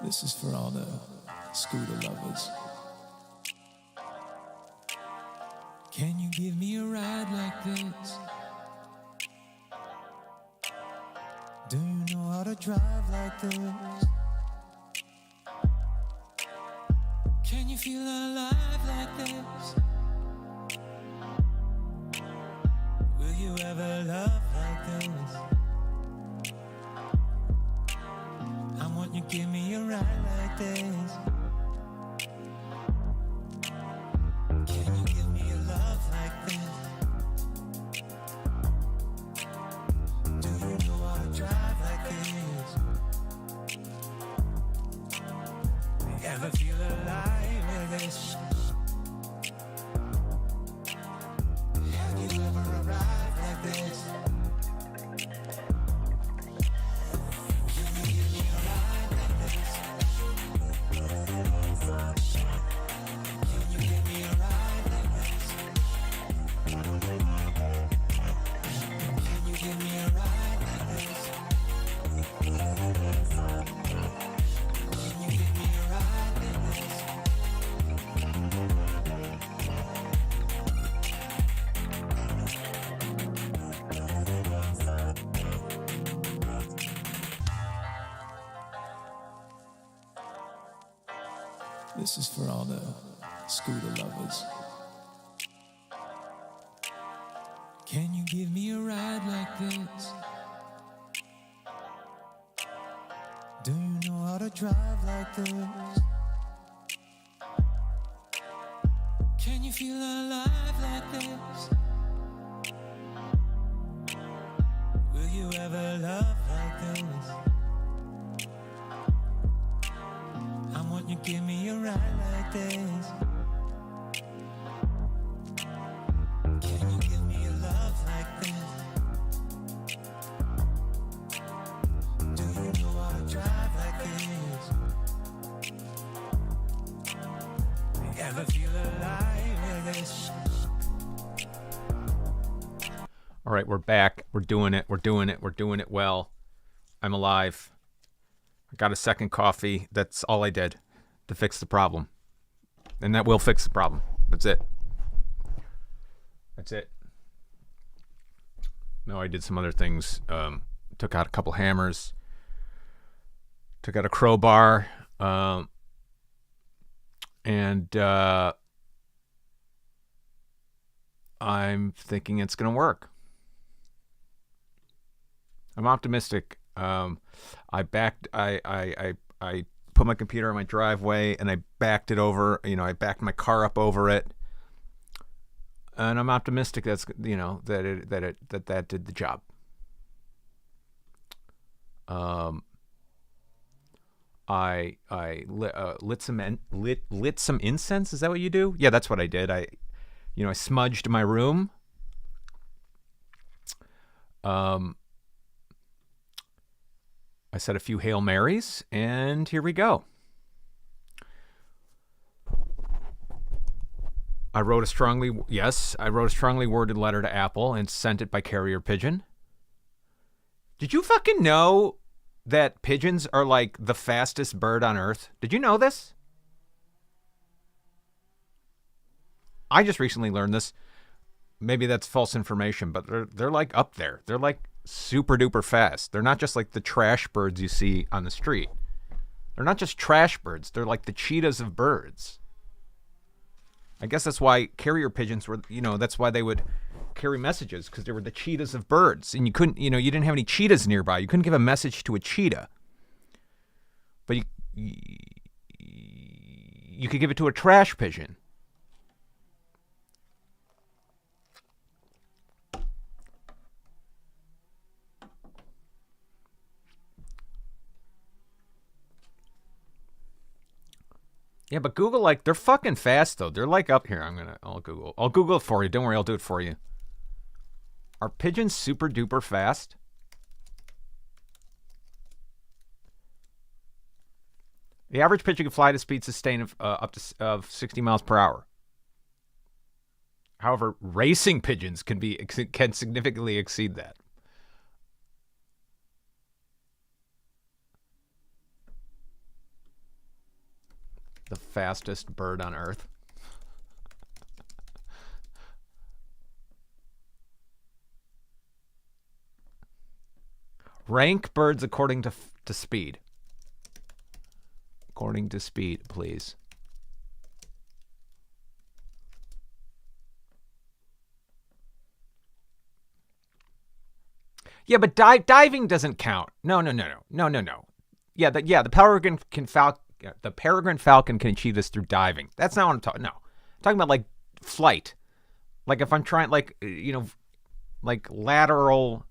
This is for all the scooter lovers. Can you give me a ride like this? Do you know how to drive like this? Can you feel alive like this? Will you ever love like this? I want you to give me a ride like this. Can you give me a love like this? Do you know how to drive like this? Ever feel alive like this? Have you ever arrived like this? Can you give me a ride like this? Can you give me a ride like this? Can you give me a ride like this? Can you give me a ride like this? This is for all the scooter lovers. Can you give me a ride like this? Do you know how to drive like this? Can you feel alive like this? Will you ever love like this? I want you to give me a ride like this. Can you give me a love like this? Do you know how to drive like this? Ever feel alive like this? All right, we're back. We're doing it. We're doing it. We're doing it well. I'm alive. I got a second coffee. That's all I did to fix the problem. And that will fix the problem. That's it. That's it. No, I did some other things. Took out a couple hammers. Took out a crowbar. And I'm thinking it's going to work. I'm optimistic. I put my computer in my driveway and I backed it over. I backed my car up over it, and I'm optimistic that did the job. I lit some incense. Is that what you do? Yeah, that's what I did. I smudged my room. I said a few Hail Marys, and here we go. I wrote a strongly worded letter to Apple and sent it by carrier pigeon. Did you fucking know that pigeons are like the fastest bird on Earth? Did you know this? I just recently learned this. Maybe that's false information, but they're like up there. They're like super duper fast. They're not just like the trash birds you see on the street. They're not just trash birds. They're like the cheetahs of birds. I guess that's why carrier pigeons were, that's why they would carry messages, because they were the cheetahs of birds. And you couldn't, you didn't have any cheetahs nearby. You couldn't give a message to a cheetah. But you could give it to a trash pigeon. Yeah, but Google, they're fucking fast, though. They're up here. I'll Google it for you. Don't worry, I'll do it for you. Are pigeons super duper fast? The average pigeon can fly at a speed sustained of up to 60 miles per hour. However, racing pigeons can significantly exceed that. The fastest bird on Earth. Rank birds according to speed. According to speed, please. Yeah, but diving doesn't count. No. Yeah, the peregrine falcon can achieve this through diving. That's not what I'm talking. No, I'm talking about like flight. Like if I'm trying, like like lateral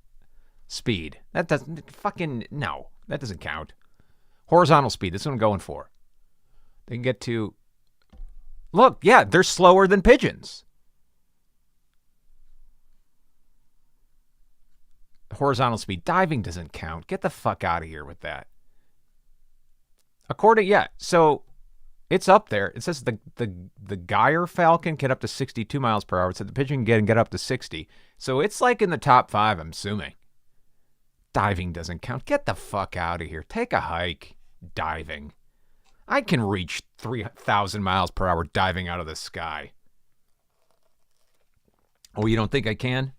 speed. That doesn't no. That doesn't count. Horizontal speed. That's what I'm going for. They can get to. Look, yeah, they're slower than pigeons. Horizontal speed. Diving doesn't count. Get the fuck out of here with that. So it's up there. It says the Geier falcon get up to 62 miles per hour. It said the pigeon can get up to 60. So it's like in the top 5, I'm assuming. Diving doesn't count. Get the fuck out of here. Take a hike. Diving. I can reach 3,000 miles per hour diving out of the sky. Oh, you don't think I can?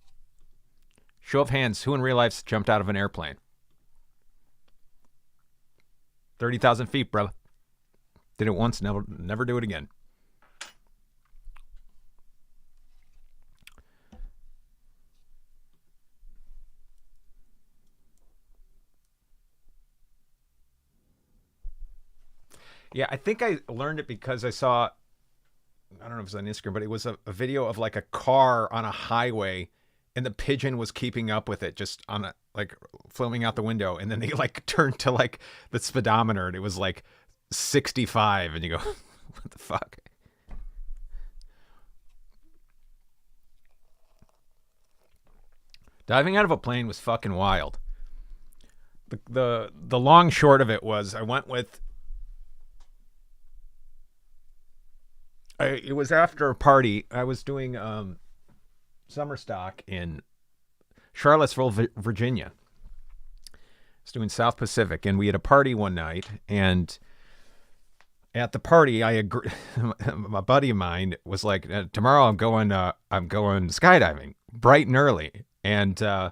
Show of hands, who in real life jumped out of an airplane? 30,000 feet, bro. Did it once, never do it again. Yeah, I think I learned it because I saw, I don't know if it was on Instagram, but it was a video of like a car on a highway and the pigeon was keeping up with it just on a, like filming out the window. And then they like turned to like the speedometer and it was like 65 and you go, what the fuck? Diving out of a plane was fucking wild. The long short of it was I went with, it was after a party. I was doing summer stock in Charlottesville, Virginia. I was doing South Pacific, and we had a party one night. And at the party, I agree. A buddy of mine was like, "Tomorrow I'm going skydiving bright and early." And I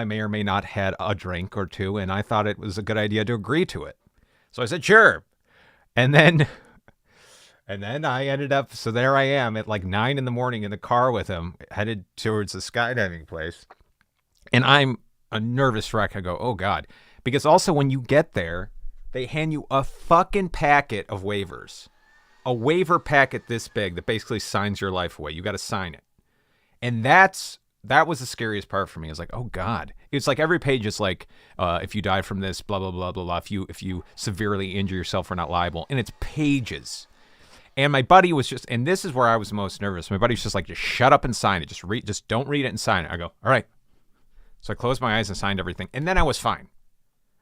may or may not had a drink or two, and I thought it was a good idea to agree to it. So I said, "Sure." And then I ended up, so there I am at like 9 a.m. in the car with him, headed towards the skydiving place. And I'm a nervous wreck. I go, oh God. Because also when you get there, they hand you a fucking packet of waivers. A waiver packet this big that basically signs your life away. You got to sign it. And that was the scariest part for me. I was like, oh God. It's like every page is like, if you die from this, blah, blah, blah, blah, blah. If you severely injure yourself, we're not liable. And it's pages. And my buddy was just, and this is where I was most nervous. My buddy was just like, just shut up and sign it. Just don't read it and sign it. I go, all right. So I closed my eyes and signed everything. And then I was fine.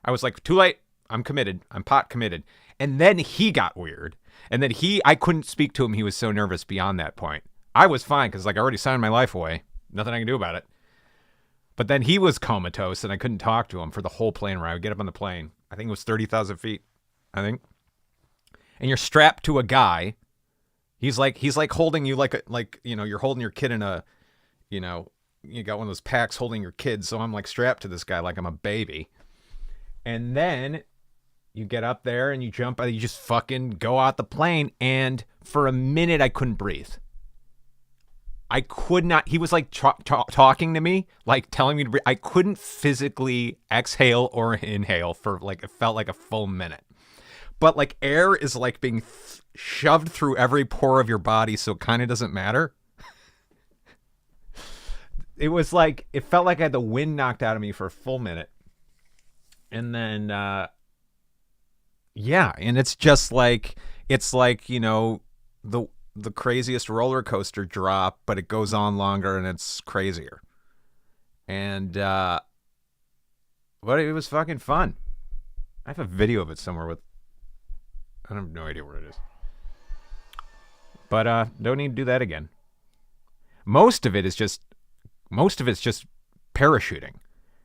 I was like, too late. I'm committed. I'm pot committed. And then he got weird. And then I couldn't speak to him. He was so nervous beyond that point. I was fine because like I already signed my life away. Nothing I can do about it. But then he was comatose and I couldn't talk to him for the whole plane ride. I would get up on the plane. I think it was 30,000 feet. I think. And you're strapped to a guy. He's like holding you like you're holding your kid in a, you got one of those packs holding your kid. So I'm like strapped to this guy like I'm a baby. And then you get up there and you jump, you just fucking go out the plane. And for a minute, I couldn't breathe. I could not. He was like talking to me, like telling me to breathe. I couldn't physically exhale or inhale for like, it felt like a full minute. But like air is like being shoved through every pore of your body, so it kind of doesn't matter. It was like, it felt like I had the wind knocked out of me for a full minute. And then, yeah, and it's just like, the craziest roller coaster drop, but it goes on longer and it's crazier. And, but it was fucking fun. I have a video of it somewhere I have no idea where it is. But don't need to do that again. Most of it's just parachuting.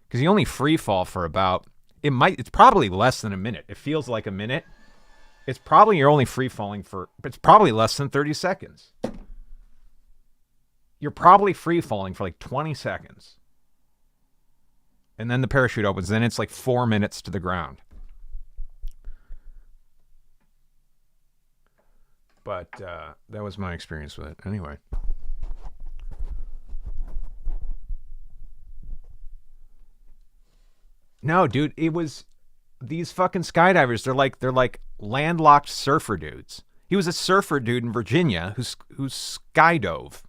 Because you only free fall for about, it's probably less than a minute. It feels like a minute. It's probably you're only free falling for, it's probably less than 30 seconds. You're probably free falling for like 20 seconds. And then the parachute opens. Then it's like 4 minutes to the ground. But that was my experience with it. Anyway. No, dude, it was these fucking skydivers. They're like landlocked surfer dudes. He was a surfer dude in Virginia who's skydove.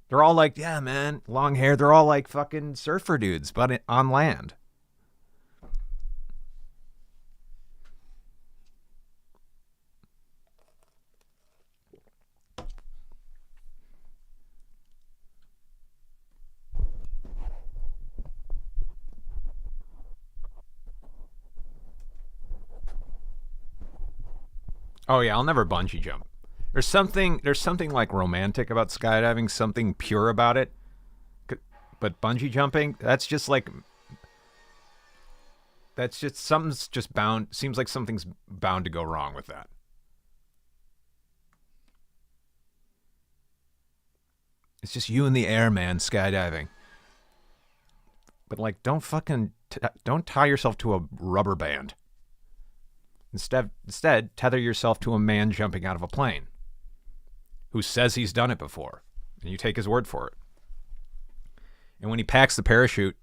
They're all like, yeah, man, long hair. They're all like fucking surfer dudes, but on land. Oh yeah, I'll never bungee jump. There's something like romantic about skydiving, something pure about it. But bungee jumping, that's just something's just bound. Seems like something's bound to go wrong with that. It's just you in the air, man, skydiving. But like, don't tie yourself to a rubber band. Instead, tether yourself to a man jumping out of a plane who says he's done it before, and you take his word for it. And when he packs the parachute,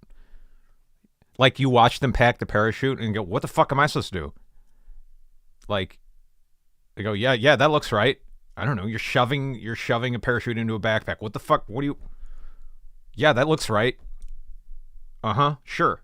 like you watch them pack the parachute and go, what the fuck am I supposed to do? Like, they go, yeah, that looks right. I don't know. You're shoving a parachute into a backpack. What the fuck? What do you? Yeah, that looks right. Uh-huh, sure.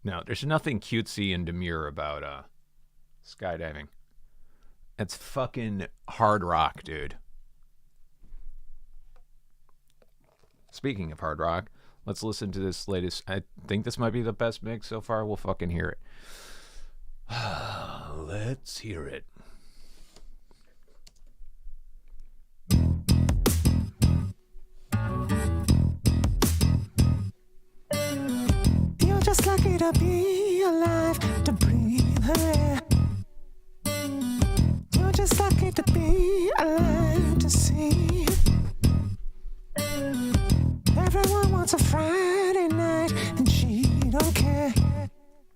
No, there's nothing cutesy and demure about skydiving. It's fucking hard rock, dude. Speaking of hard rock, let's listen to this latest. I think this might be the best mix so far. We'll fucking hear it. Let's hear it. You're just lucky to be alive, to breathe her air. You're just lucky to be alive, to see. Everyone wants a Friday night, and she don't care.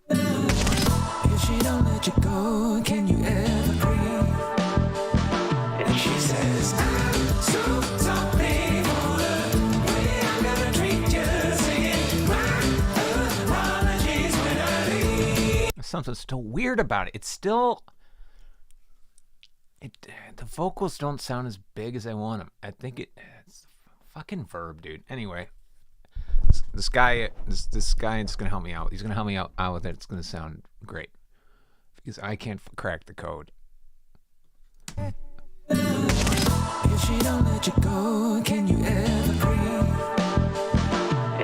If she don't let you go, can you ever breathe? And she says, I'm so sorry for the way I'm gonna treat you, singing my apologies when I leave. There's something still weird about it. It's still... the vocals don't sound as big as I want them. I think it's fucking verb, dude. Anyway, this guy is gonna help me out. He's gonna help me out with it. It's gonna sound great because I can't crack the code. If she don't let you go, can you ever breathe?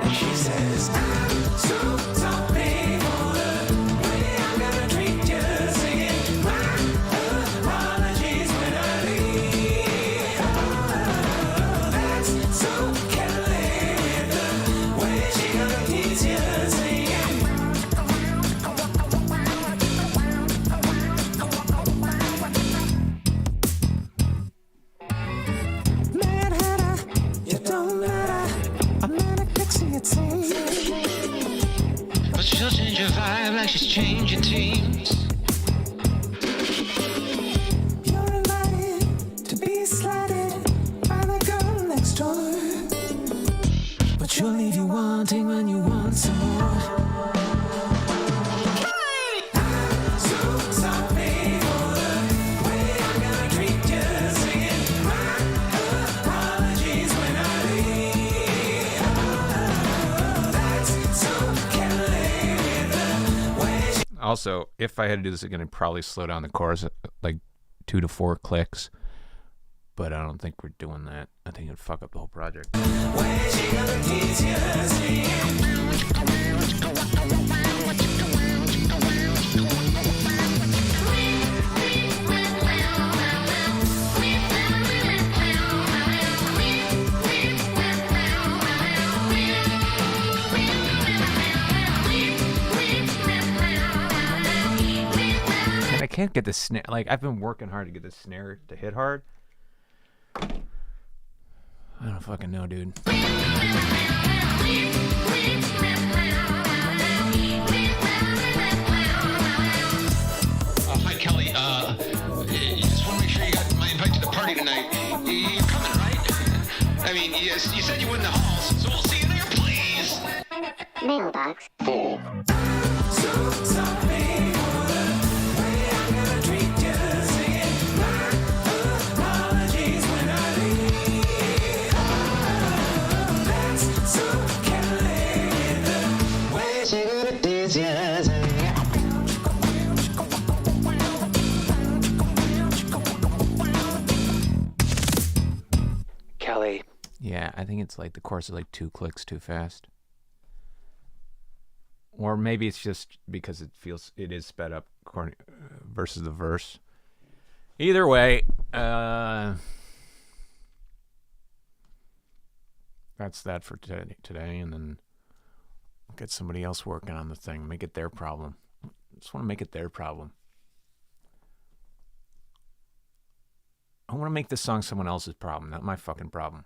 And she says, I'm so sorry for the way I'm gonna treat you, singing my apologies when I leave. Oh, that's so Kelly with the way she gonna tease you, singing. Mad Hatter, you don't matter. A manic pixie, it seems. But she'll change your vibe like she's changing teams. You're invited to be slighted by the girl next door. But she'll leave you wanting when you want some more. I'm so sorry for the way I'm gonna treat you, singing my apologies when I leave. Oh, that's so Kelly with the way she... Also, if I had to do this again, I'd probably slow down the chorus like 2 to 4 clicks. but I don't think we're doing that. I think it'd fuck up the whole project. And I can't get the snare. Like, I've been working hard to get the snare to hit hard. I don't fucking know, dude. Hi, Kelly. Just want to make sure you got my invite to the party tonight. You're coming, right? I mean, you said you were in the halls, so we'll see you there, please. Mailbox. Kelly. Yeah, I think it's like the chorus is like 2 clicks too fast. Or maybe it's just because it is sped up versus the verse. Either way, that's that for today, and then I'll get somebody else working on the thing. Make it their problem. Just want to make it their problem. I want to make this song someone else's problem, not my fucking problem.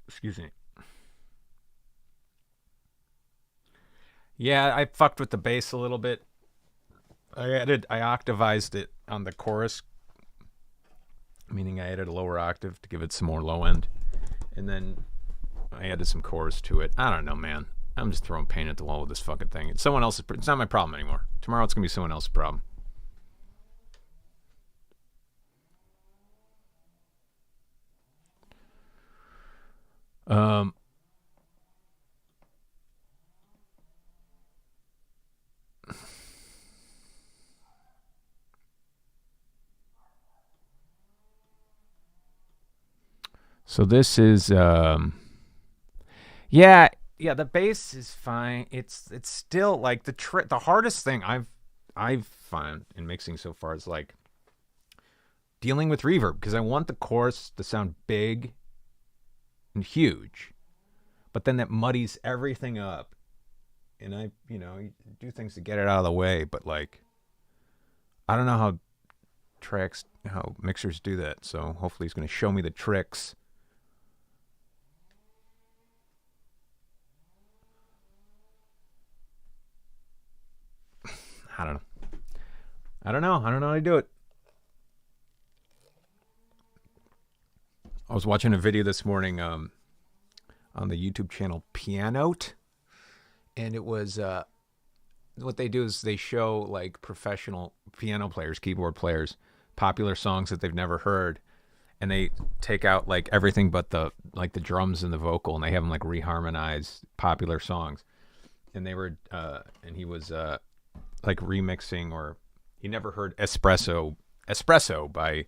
Excuse me. Yeah, I fucked with the bass a little bit. I octavized it on the chorus, meaning I added a lower octave to give it some more low end. And then I added some chorus to it. I don't know, man. I'm just throwing paint at the wall with this fucking thing. It's someone else's. It's not my problem anymore. Tomorrow it's going to be someone else's problem. So this is yeah, the bass is fine. It's still like the hardest thing I've found in mixing so far is like dealing with reverb, because I want the chorus to sound big and huge, but then that muddies everything up, and I do things to get it out of the way, but like I don't know how mixers do that, so hopefully he's going to show me the tricks. I don't know how to do it. I was watching a video this morning on the YouTube channel Pianote, and it was what they do is they show like professional piano players, keyboard players, popular songs that they've never heard, and they take out like everything but the drums and the vocal, and they have them like reharmonize popular songs. And they were and he was like remixing, or he never heard Espresso by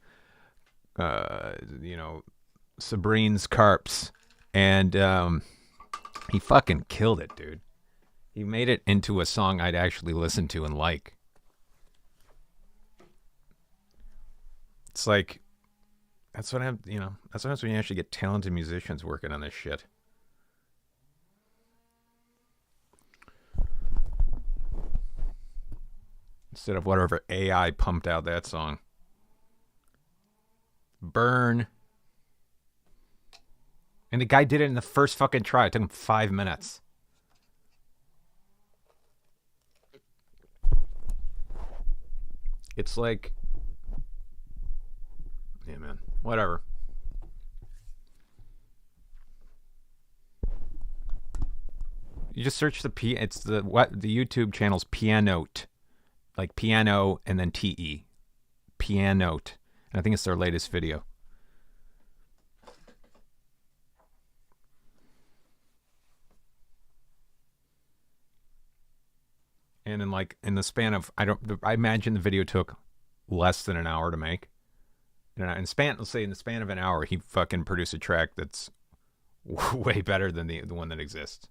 Sabrine's Carps, and he fucking killed it, dude. He made it into a song I'd actually listen to and like. It's like that's what happens when you actually get talented musicians working on this shit. Instead of whatever AI pumped out that song. Burn. And the guy did it in the first fucking try. It took him 5 minutes. It's like... yeah, man. Whatever. You just search it's the YouTube channel's Pianote, like piano and then TE, Pianote, and I think it's their latest video. And in the span of I imagine the video took less than an hour to make. Let's say in the span of an hour, he fucking produced a track that's way better than the one that exists.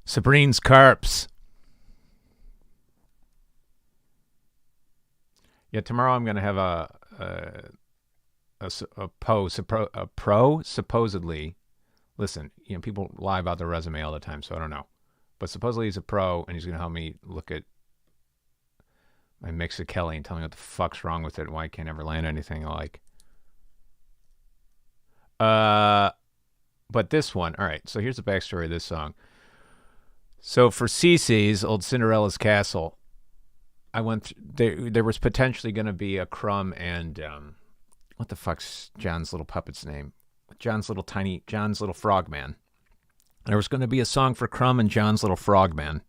Sabrine's Carps. Yeah, tomorrow I'm gonna have a pro supposedly. Listen, people lie about their resume all the time, so I don't know. But supposedly he's a pro, and he's going to help me look at my mix of Kelly and tell me what the fuck's wrong with it and why I can't ever land anything I like. But this one, all right, so here's the backstory of this song. So for CeCe's, Old Cinderella's Castle, I went, there was potentially going to be a Crumb and, what the fuck's John's little puppet's name? John's little frogman. There was going to be a song for Crumb and John's little frogman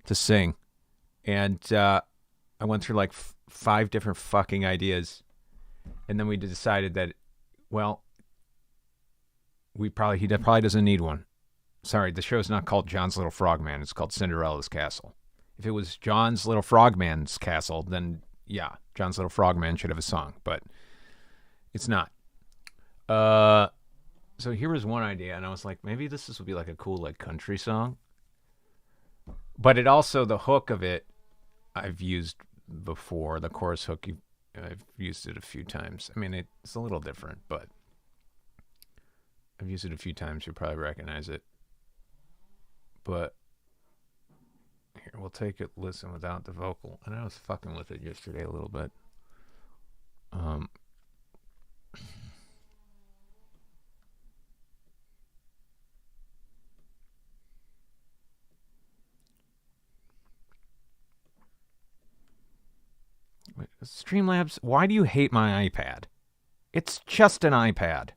to sing. And I went through like 5 different fucking ideas. And then we decided that, well, he probably doesn't need one. Sorry, the show's not called John's Little Frogman. It's called Cinderella's Castle. If it was John's Little Frogman's Castle, then yeah, John's Little Frogman should have a song. But it's not. So here was one idea, and I was like, maybe this would be like a cool like country song. But it also, the hook of it, I've used before. The chorus hook, I've used it a few times. I mean, it's a little different, but I've used it a few times. You'll probably recognize it. But here, we'll take it, listen without the vocal. And I was fucking with it yesterday a little bit. Streamlabs, why do you hate my iPad? It's just an iPad.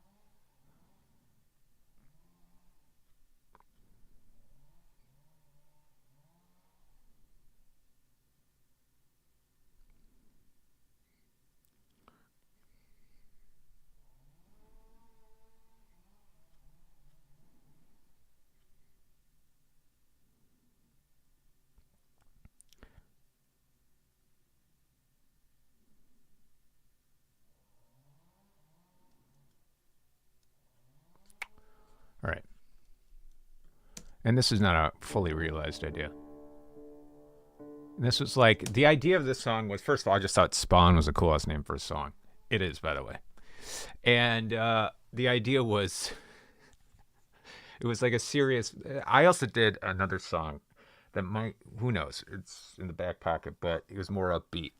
All right. And this is not a fully realized idea. And this was like, the idea of this song was, first of all, I just thought Spawn was a cool ass name for a song. It is, by the way. And the idea was, it was like a serious, I also did another song that might, who knows, it's in the back pocket, but it was more upbeat.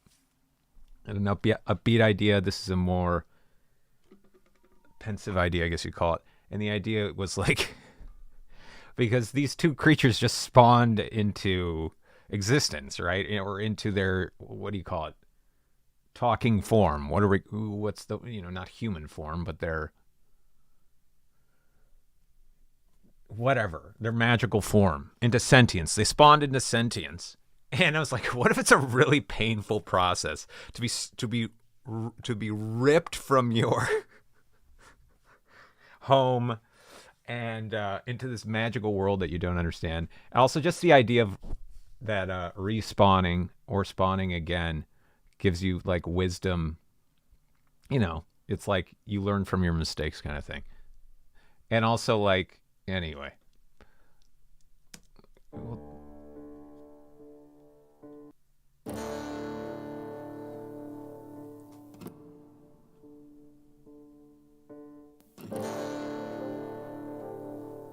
And an upbeat idea. This is a more pensive idea, I guess you'd call it. And the idea was like, because these two creatures just spawned into existence, right? Or into their, what do you call it? Talking form. What's the, not human form, but their, whatever, their magical form, into sentience. They spawned into sentience. And I was like, what if it's a really painful process to be ripped from your home and into this magical world that you don't understand. Also, just the idea of that respawning or spawning again gives you like wisdom. It's like you learn from your mistakes kind of thing. And also like, anyway.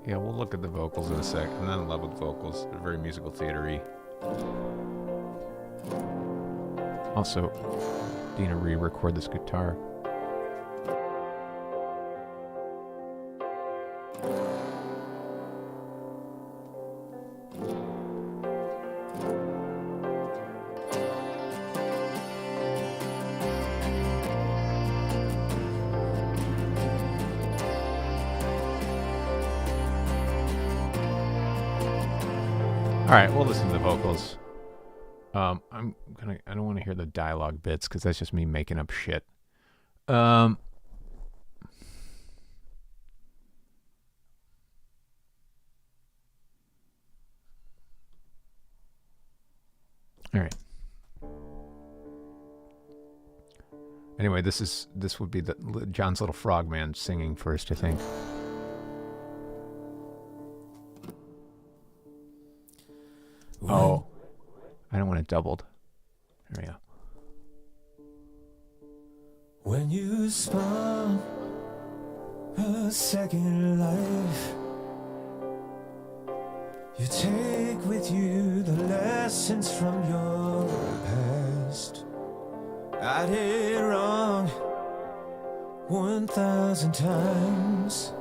Yeah, we'll look at the vocals in a sec. I'm not in love with vocals. They're very musical theater-y. Also, Dina re-record this guitar. right, we'll listen to the vocals. I don't want to hear the dialogue bits because that's just me making up shit. All right. Anyway, this would be the John's Little Frogman singing first, I think. Oh, I don't want it doubled. There we go. When you spawn a second life, you take with you the lessons from your past. I did wrong 1,000 times.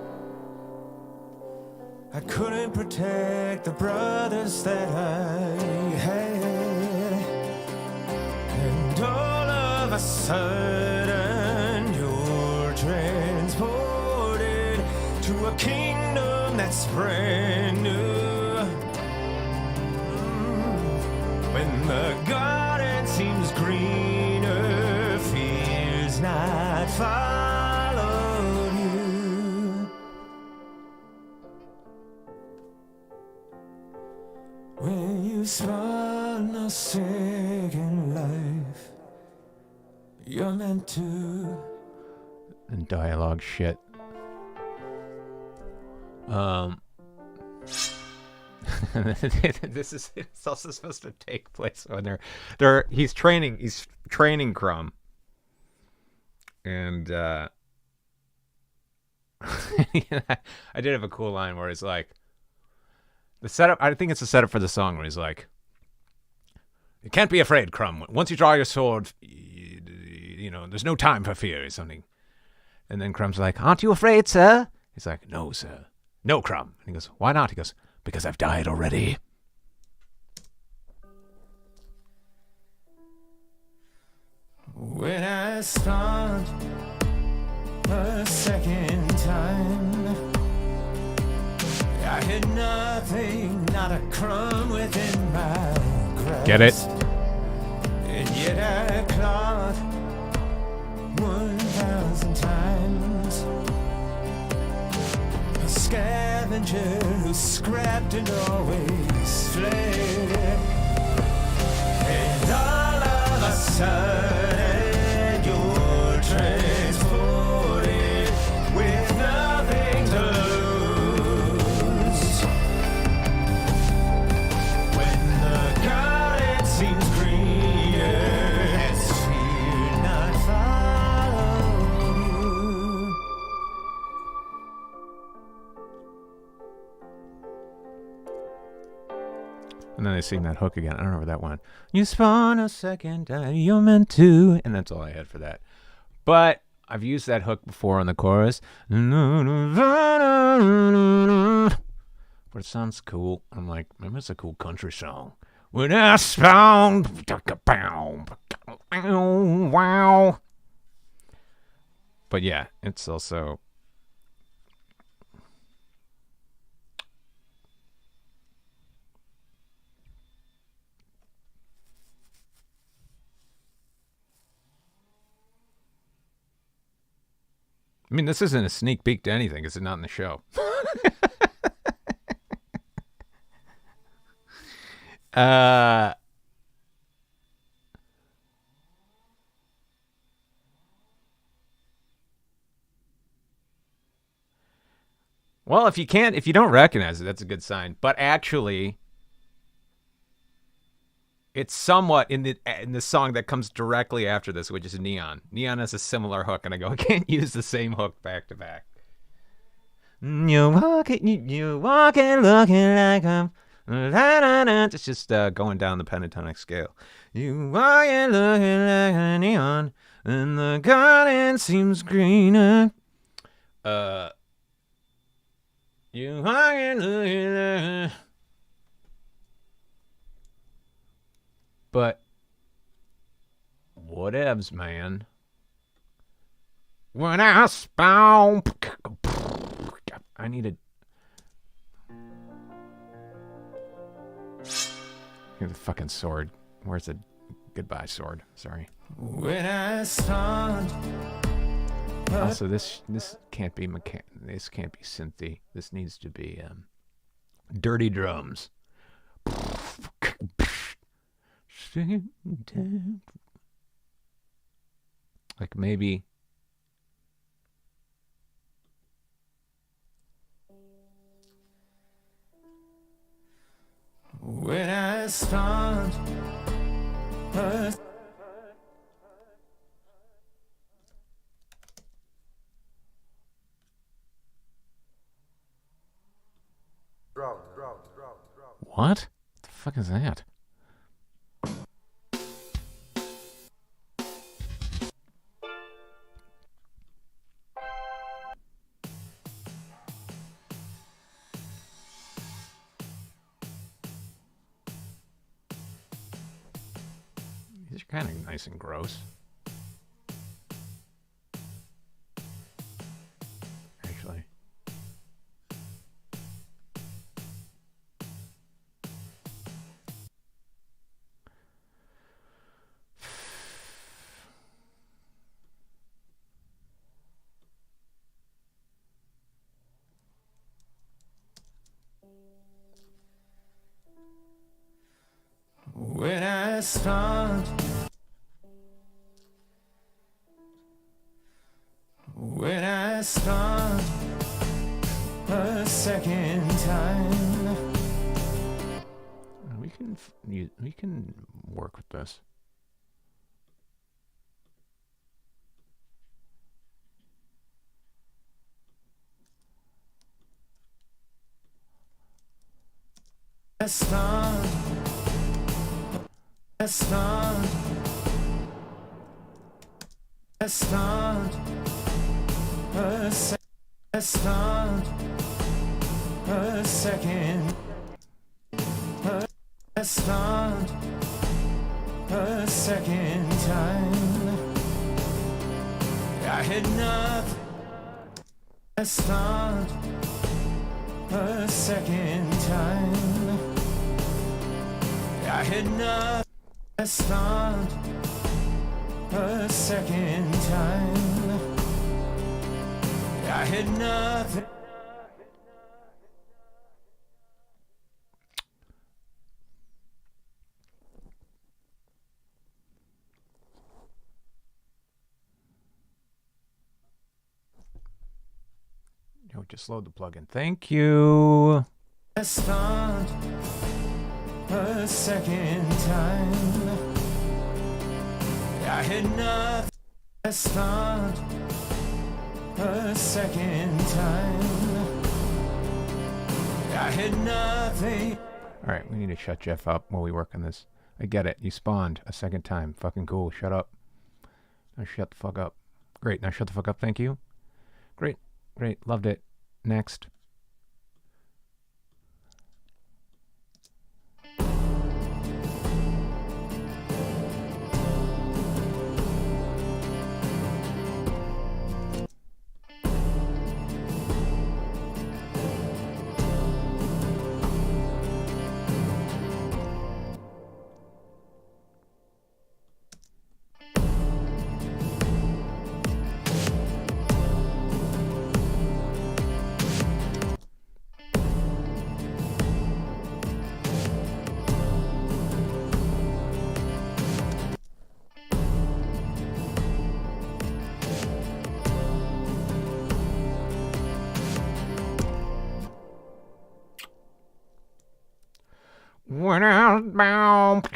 I couldn't protect the brothers that I had. And all of a sudden you're transported to a kingdom that's brand new. When the garden seems greener, fears not followed you. When you spawn a second life, you're meant to. And dialogue shit. This is, it's also supposed to take place when he's training Crumb. And I did have a cool line where he's like, the setup, I think it's the setup for the song where he's like, "You can't be afraid, Crumb. Once you draw your sword, you know, there's no time for fear," or something. And then Crumb's like, "Aren't you afraid, sir?" He's like, "No, sir. No, Crumb." And he goes, "Why not?" He goes, "Because I've died already." When I spawned a second time, I had nothing, not a crumb within my grasp. Get it? And yet I clawed 1,000 times. A scavenger who scrapped and always fled. And all of a sudden you're transported with nothing to lose. When the garden seems greener, has fear not followed you. And then they sing that hook again. I don't know where that went. You spawn a second time, you're meant to. And that's all I had for that. But I've used that hook before on the chorus. But it sounds cool. I'm like, maybe it's a cool country song. When I spawn, wow. But yeah, it's also. I mean, this isn't a sneak peek to anything. Is it not in the show? Well, if you don't recognize it, that's a good sign. But actually, it's somewhat in the song that comes directly after this, which is Neon. Neon has a similar hook, and I go, I can't use the same hook back to back. You walking looking like I'm. It's just going down the pentatonic scale. You walking looking like a neon, and the garden seems greener. You walking looking like. But whatevs, man. When I spawn, I needed. Here's the fucking sword. Where's the goodbye sword? Sorry. When I start. Also, this can't be this can't be synthy. This needs to be dirty drums. Like maybe. When I start. What? What the fuck is that? These are kind of nice and gross. Actually. When I start. When I start a second time. We can work with this. I start. I start. I start. I start a second. I start a second time. I had nothing. I start a second time. I had nothing. I start a second time. I had nothing. Yo, just load the plugin. Thank you. I start a second time. I had nothing. I start a second time. I had nothing. All right, we need to shut Jeff up while we work on this. I get it. You spawned a second time. Fucking cool. Shut up. Now shut the fuck up. Great. Now shut the fuck up. Thank you. Great. Great. Loved it. Next. When I was bound.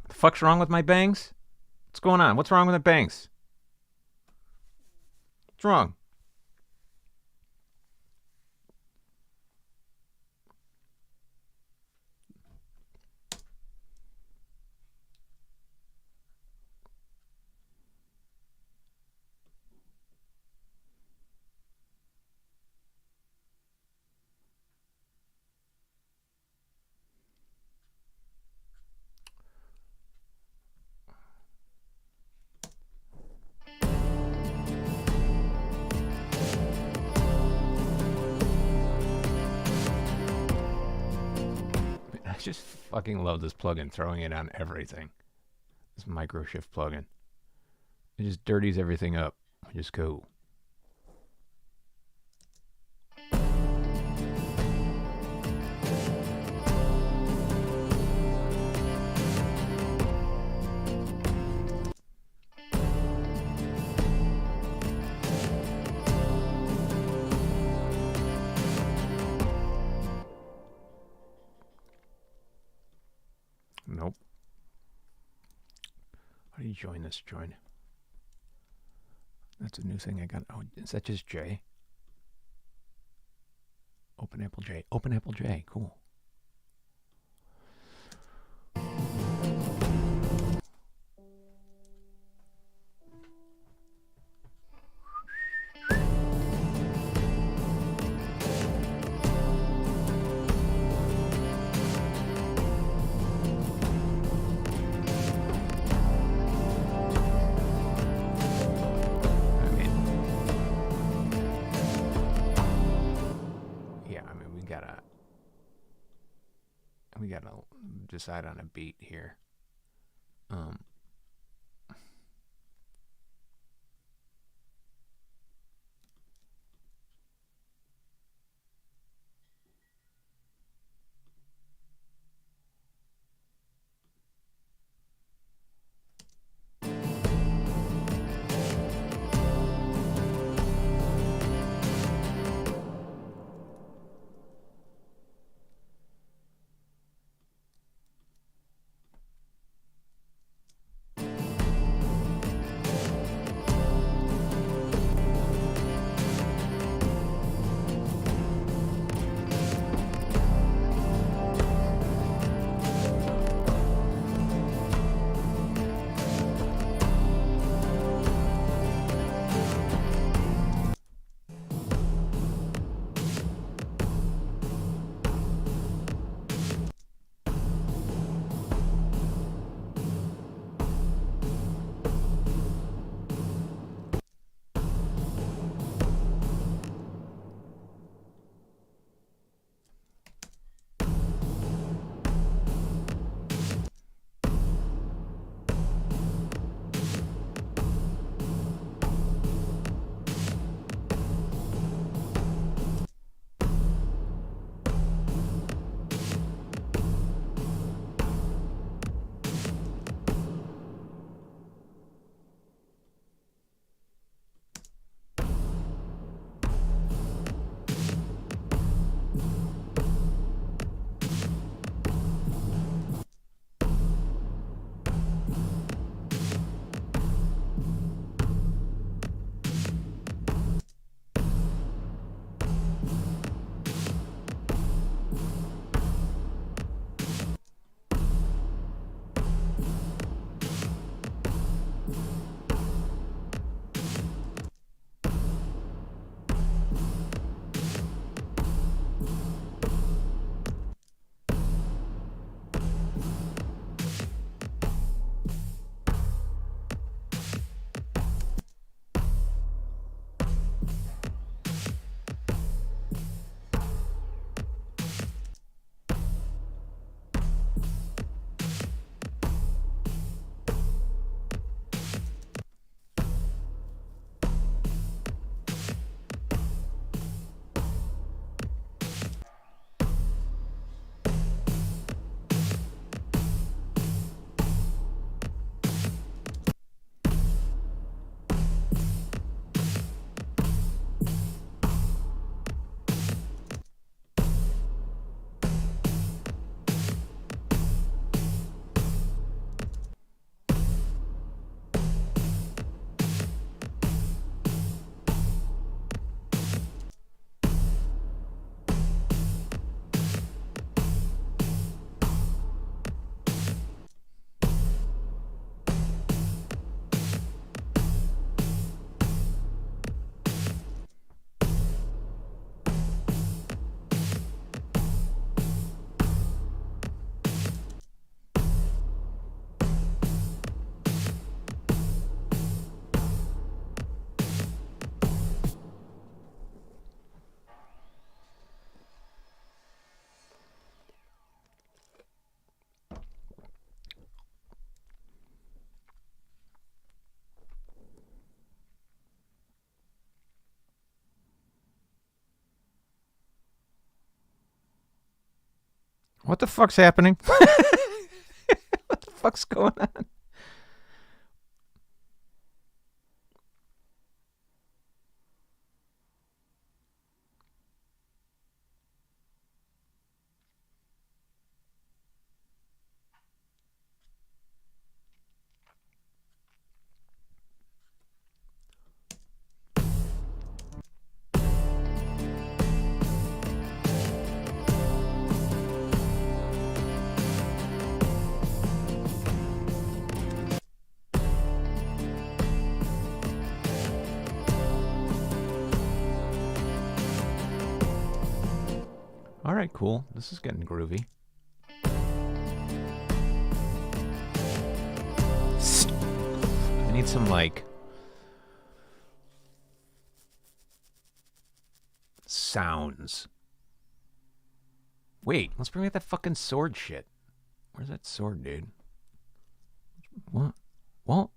The fuck's wrong with my bangs? What's going on? What's wrong with my bangs? What's wrong? just fucking love this plugin, throwing it on everything. This microshift plugin. It just dirties everything up. Just go. Nope. How do you join this? Join. That's a new thing I got. Oh, is that just J? Open Apple J. Open Apple J. Cool. We gotta decide on a beat here. What the fuck's happening? What the fuck's going on? All right, cool. This is getting groovy. I need some, like, sounds. Wait, let's bring back that fucking sword shit. Where's that sword, dude? What? What?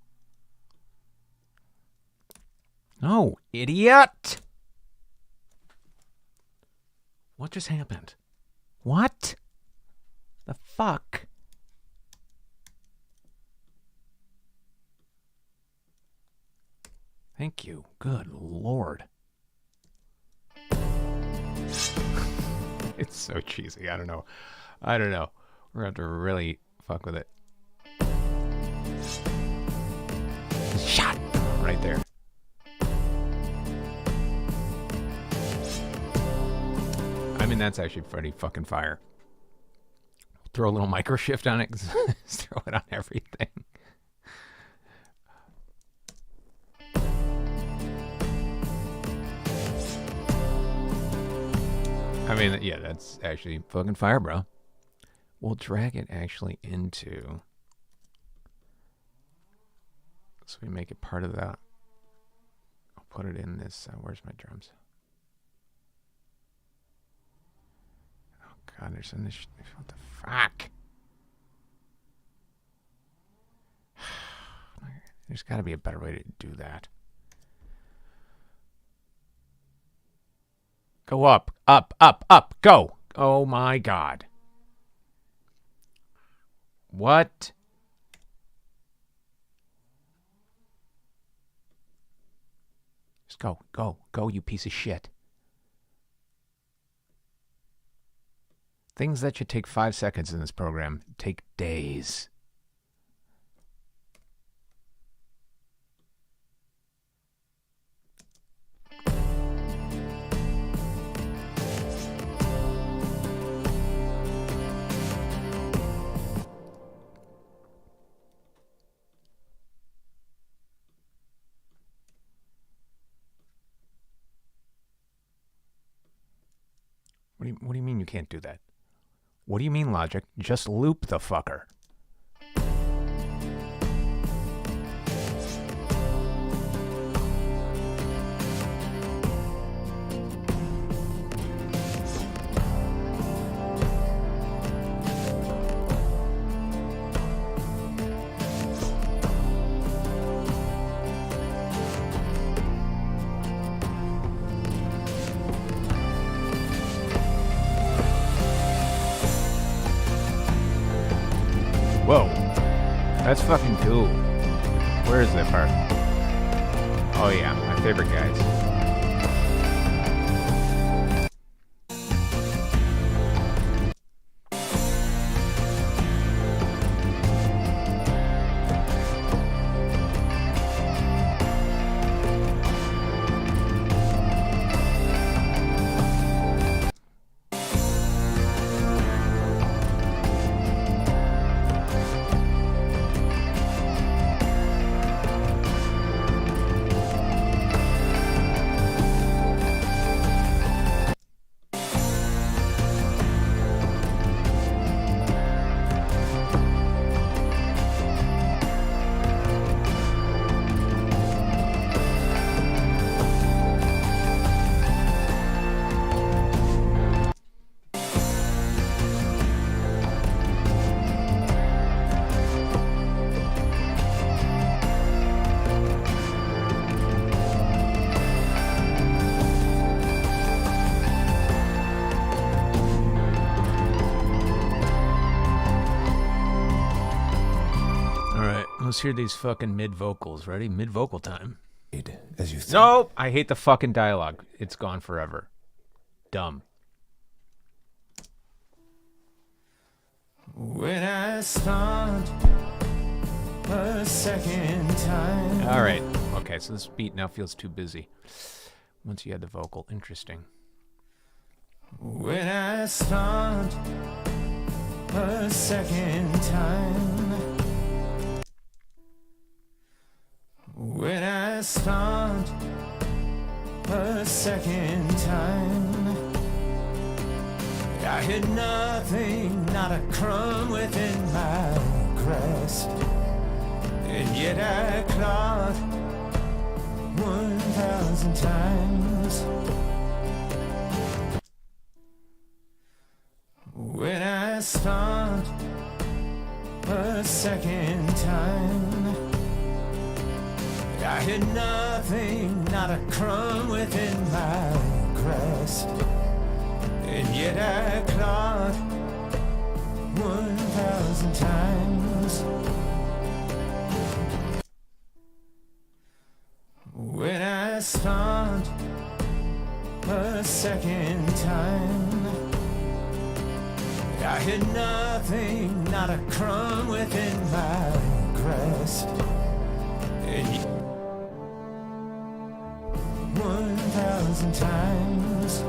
No, idiot! What just happened? What? The fuck? Thank you. Good Lord. It's so cheesy. I don't know. We're gonna have to really fuck with it. Shot! Right there. I mean, that's actually pretty fucking fire. Throw a little micro shift on it. Just throw it on everything. I mean, yeah, that's actually fucking fire, bro. We'll drag it actually into... So we make it part of that. I'll put it in this... where's my drums? God, there's in this. What the fuck? There's got to be a better way to do that. Go up, up, up, up, go. Oh my God. What? Just go, go, go, you piece of shit. Things that should take 5 seconds in this program take days. What do you mean you can't do that? What do you mean, Logic? Just loop the fucker. Whoa. That's fucking cool. Where is that part? Oh yeah, my favorite guys. Let's hear these fucking mid vocals. Ready? Mid vocal time. As you think. No, I hate the fucking dialogue. It's gone forever. Dumb. When I start a second time. All right. Okay, so this beat now feels too busy. Once you had the vocal, interesting. When I start a second time. When I start a second time. I had nothing, not a crumb within my grasp. And yet I clawed 1,000 times. When I start a second time. I had nothing, not a crumb within my grasp. And yet I clawed 1,000 times. When I start a second time. I had nothing, not a crumb within my grasp. And 1,000 times.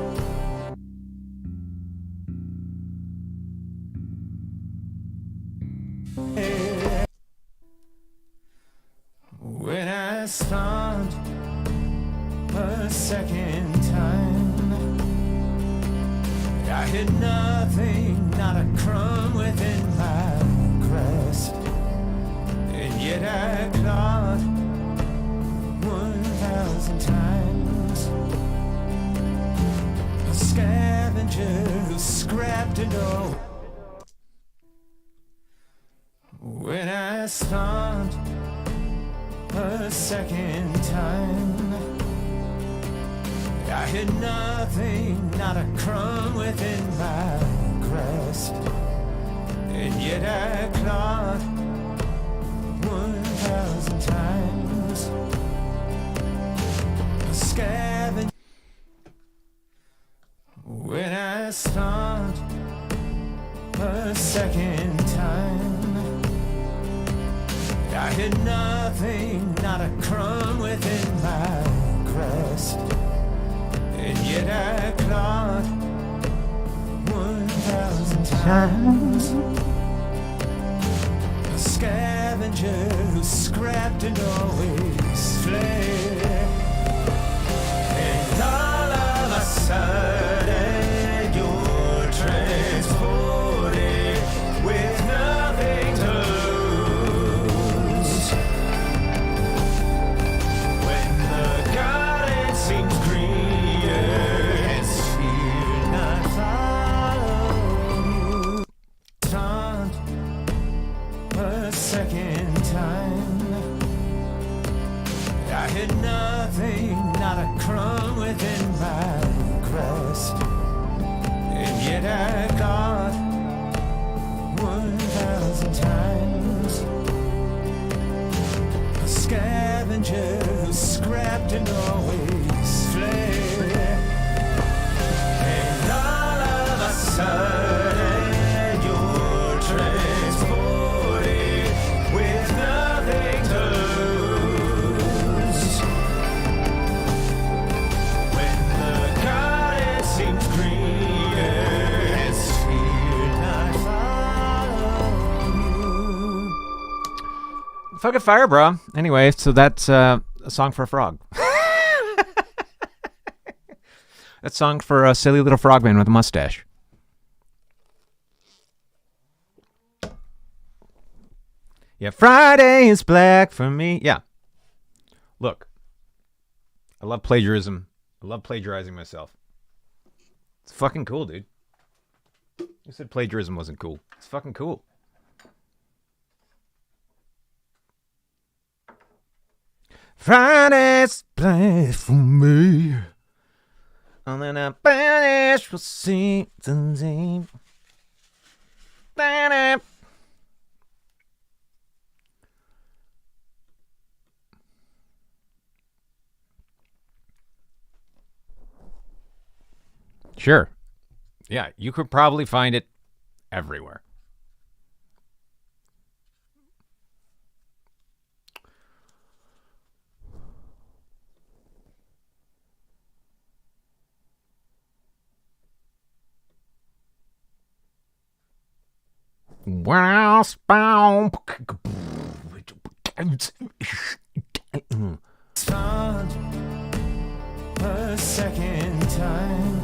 When I start a second time. I had nothing, not a crumb within my grasp. And yet I clawed 1,000 times. A scavenger who scrapped it all. When I start a second time. I had nothing, not a crumb within my grasp. And yet I clawed 1,000 times. A scavenger. When I start a second time. I had nothing, not a crumb within my grasp. And yet I clawed 1,000 times. A scavenger who scrapped and always fled. And all of a sudden you're transported with nothing to lose. When the garden seems greener and fear not follow you. Start a second time. I had nothing, not a crumb within my grasp. And yet I got 1,000 times. A scavenger who scrapped and always fled. And all of a sudden you're transported with nothing to lose. When the garden seems greener and fear not follow you. Fucking fire, bro. Anyway, so that's a song for a frog. That song for a silly little frogman with a mustache. Yeah, Friday is black for me. Yeah. Look, I love plagiarism. I love plagiarizing myself. It's fucking cool, dude. Who said plagiarism wasn't cool? It's fucking cool. Friday's black for me. And then I banish will see the name. Sure. Yeah, you could probably find it everywhere. Wow, spow. Found a second time.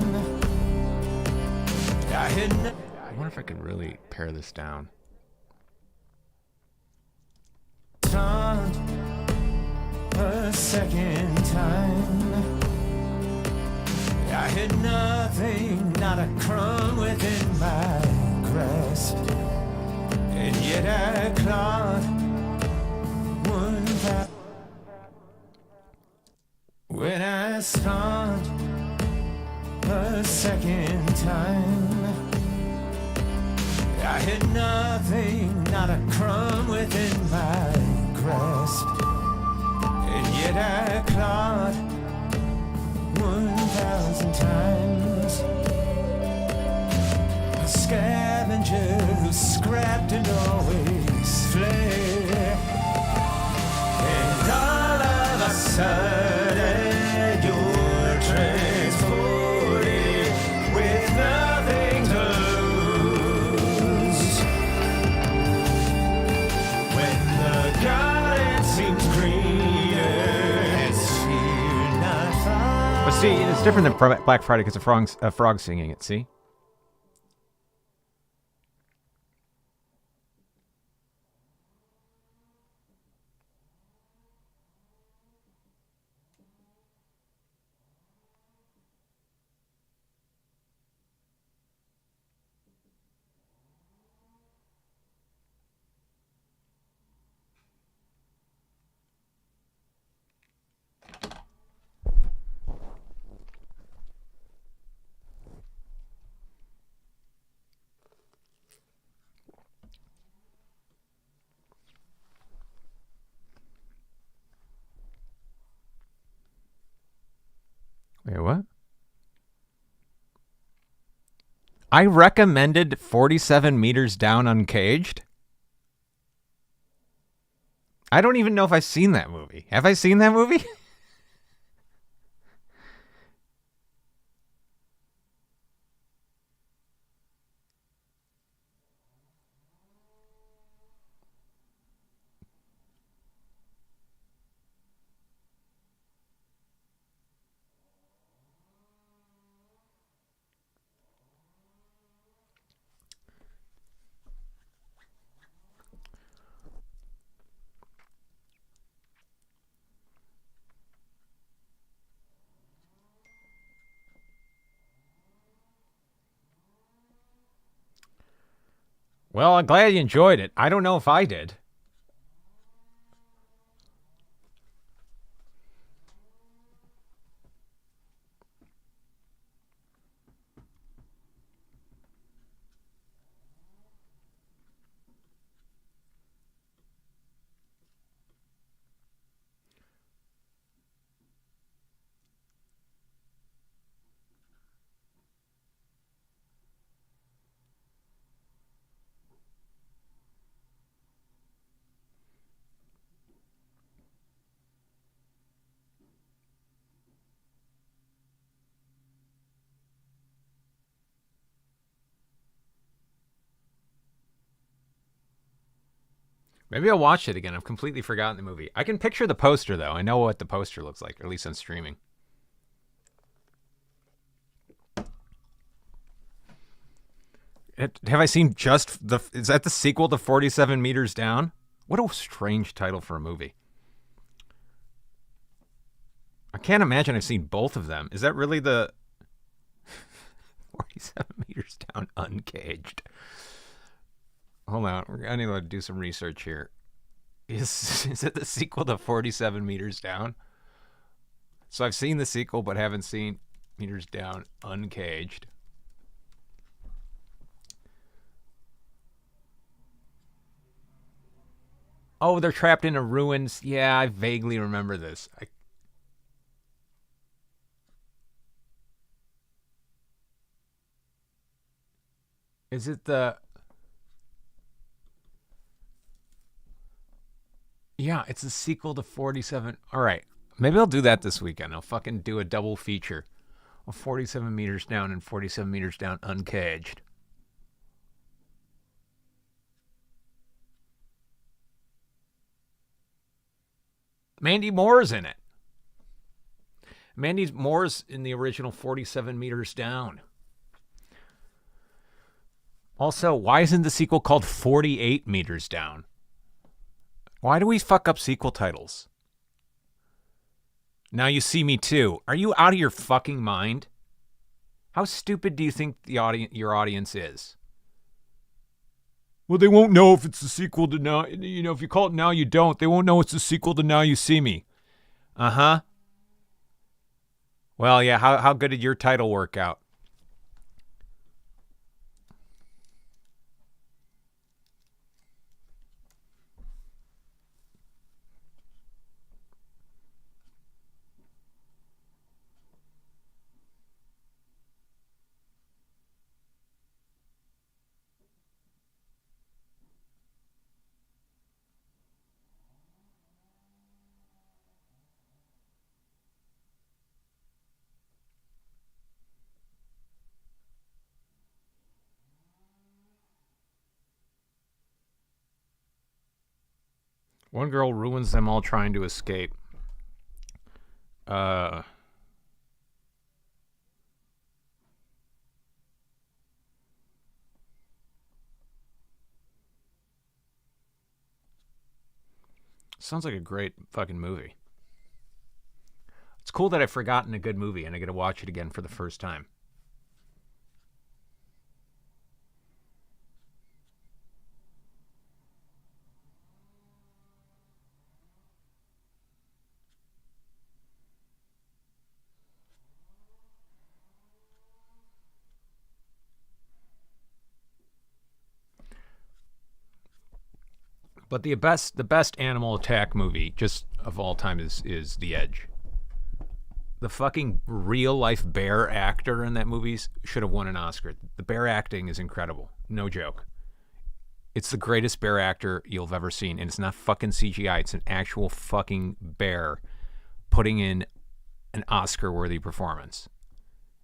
I had no I wonder if I could really pare this down. found a second time. I had nothing, not a crumb within my grasp, and yet I clawed 1,000. When I found a second time, I had nothing, not a crumb within my grasp, and yet I clawed 1,000 times. A scavenger who scrapped and always fled, and all of a sudden you're transported with nothing to lose. When the garden seems greener, it's fear not far. But see, it's different than Black Friday because a frog singing it, see? Wait, what? I recommended 47 Meters Down Uncaged? I don't even know if I've seen that movie. Have I seen that movie? Well, I'm glad you enjoyed it. I don't know if I did. Maybe I'll watch it again. I've completely forgotten the movie. I can picture the poster, though. I know what the poster looks like, or at least on streaming. Have I seen just the... Is that the sequel to 47 Meters Down? What a strange title for a movie. I can't imagine I've seen both of them. Is that really the... 47 Meters Down Uncaged? Hold on. I need to do some research here. Is it the sequel to 47 Meters Down? So I've seen the sequel, but haven't seen Meters Down Uncaged. Oh, they're trapped in a ruins. Yeah, I vaguely remember this. Is it the... Yeah, it's a sequel to 47. All right. Maybe I'll do that this weekend. I'll fucking do a double feature of 47 meters down and 47 meters down uncaged. Mandy Moore's in it. Mandy Moore's in the original 47 meters down. Also, why isn't the sequel called 48 meters down? Why do we fuck up sequel titles? Now You See Me Too. Are you out of your fucking mind? How stupid do you think your audience is? Well, they won't know if it's the sequel to Now. You know, if you call it Now You Don't, they won't know it's the sequel to Now You See Me. Uh-huh. Well, yeah, how good did your title work out? One girl ruins them all trying to escape. Sounds like a great fucking movie. It's cool that I've forgotten a good movie and I get to watch it again for the first time. But the best animal attack movie just of all time is The Edge. The fucking real life bear actor in that movie should have won an Oscar. The bear acting is incredible. No joke. It's the greatest bear actor you'll have ever seen. And it's not fucking CGI. It's an actual fucking bear putting in an Oscar-worthy performance.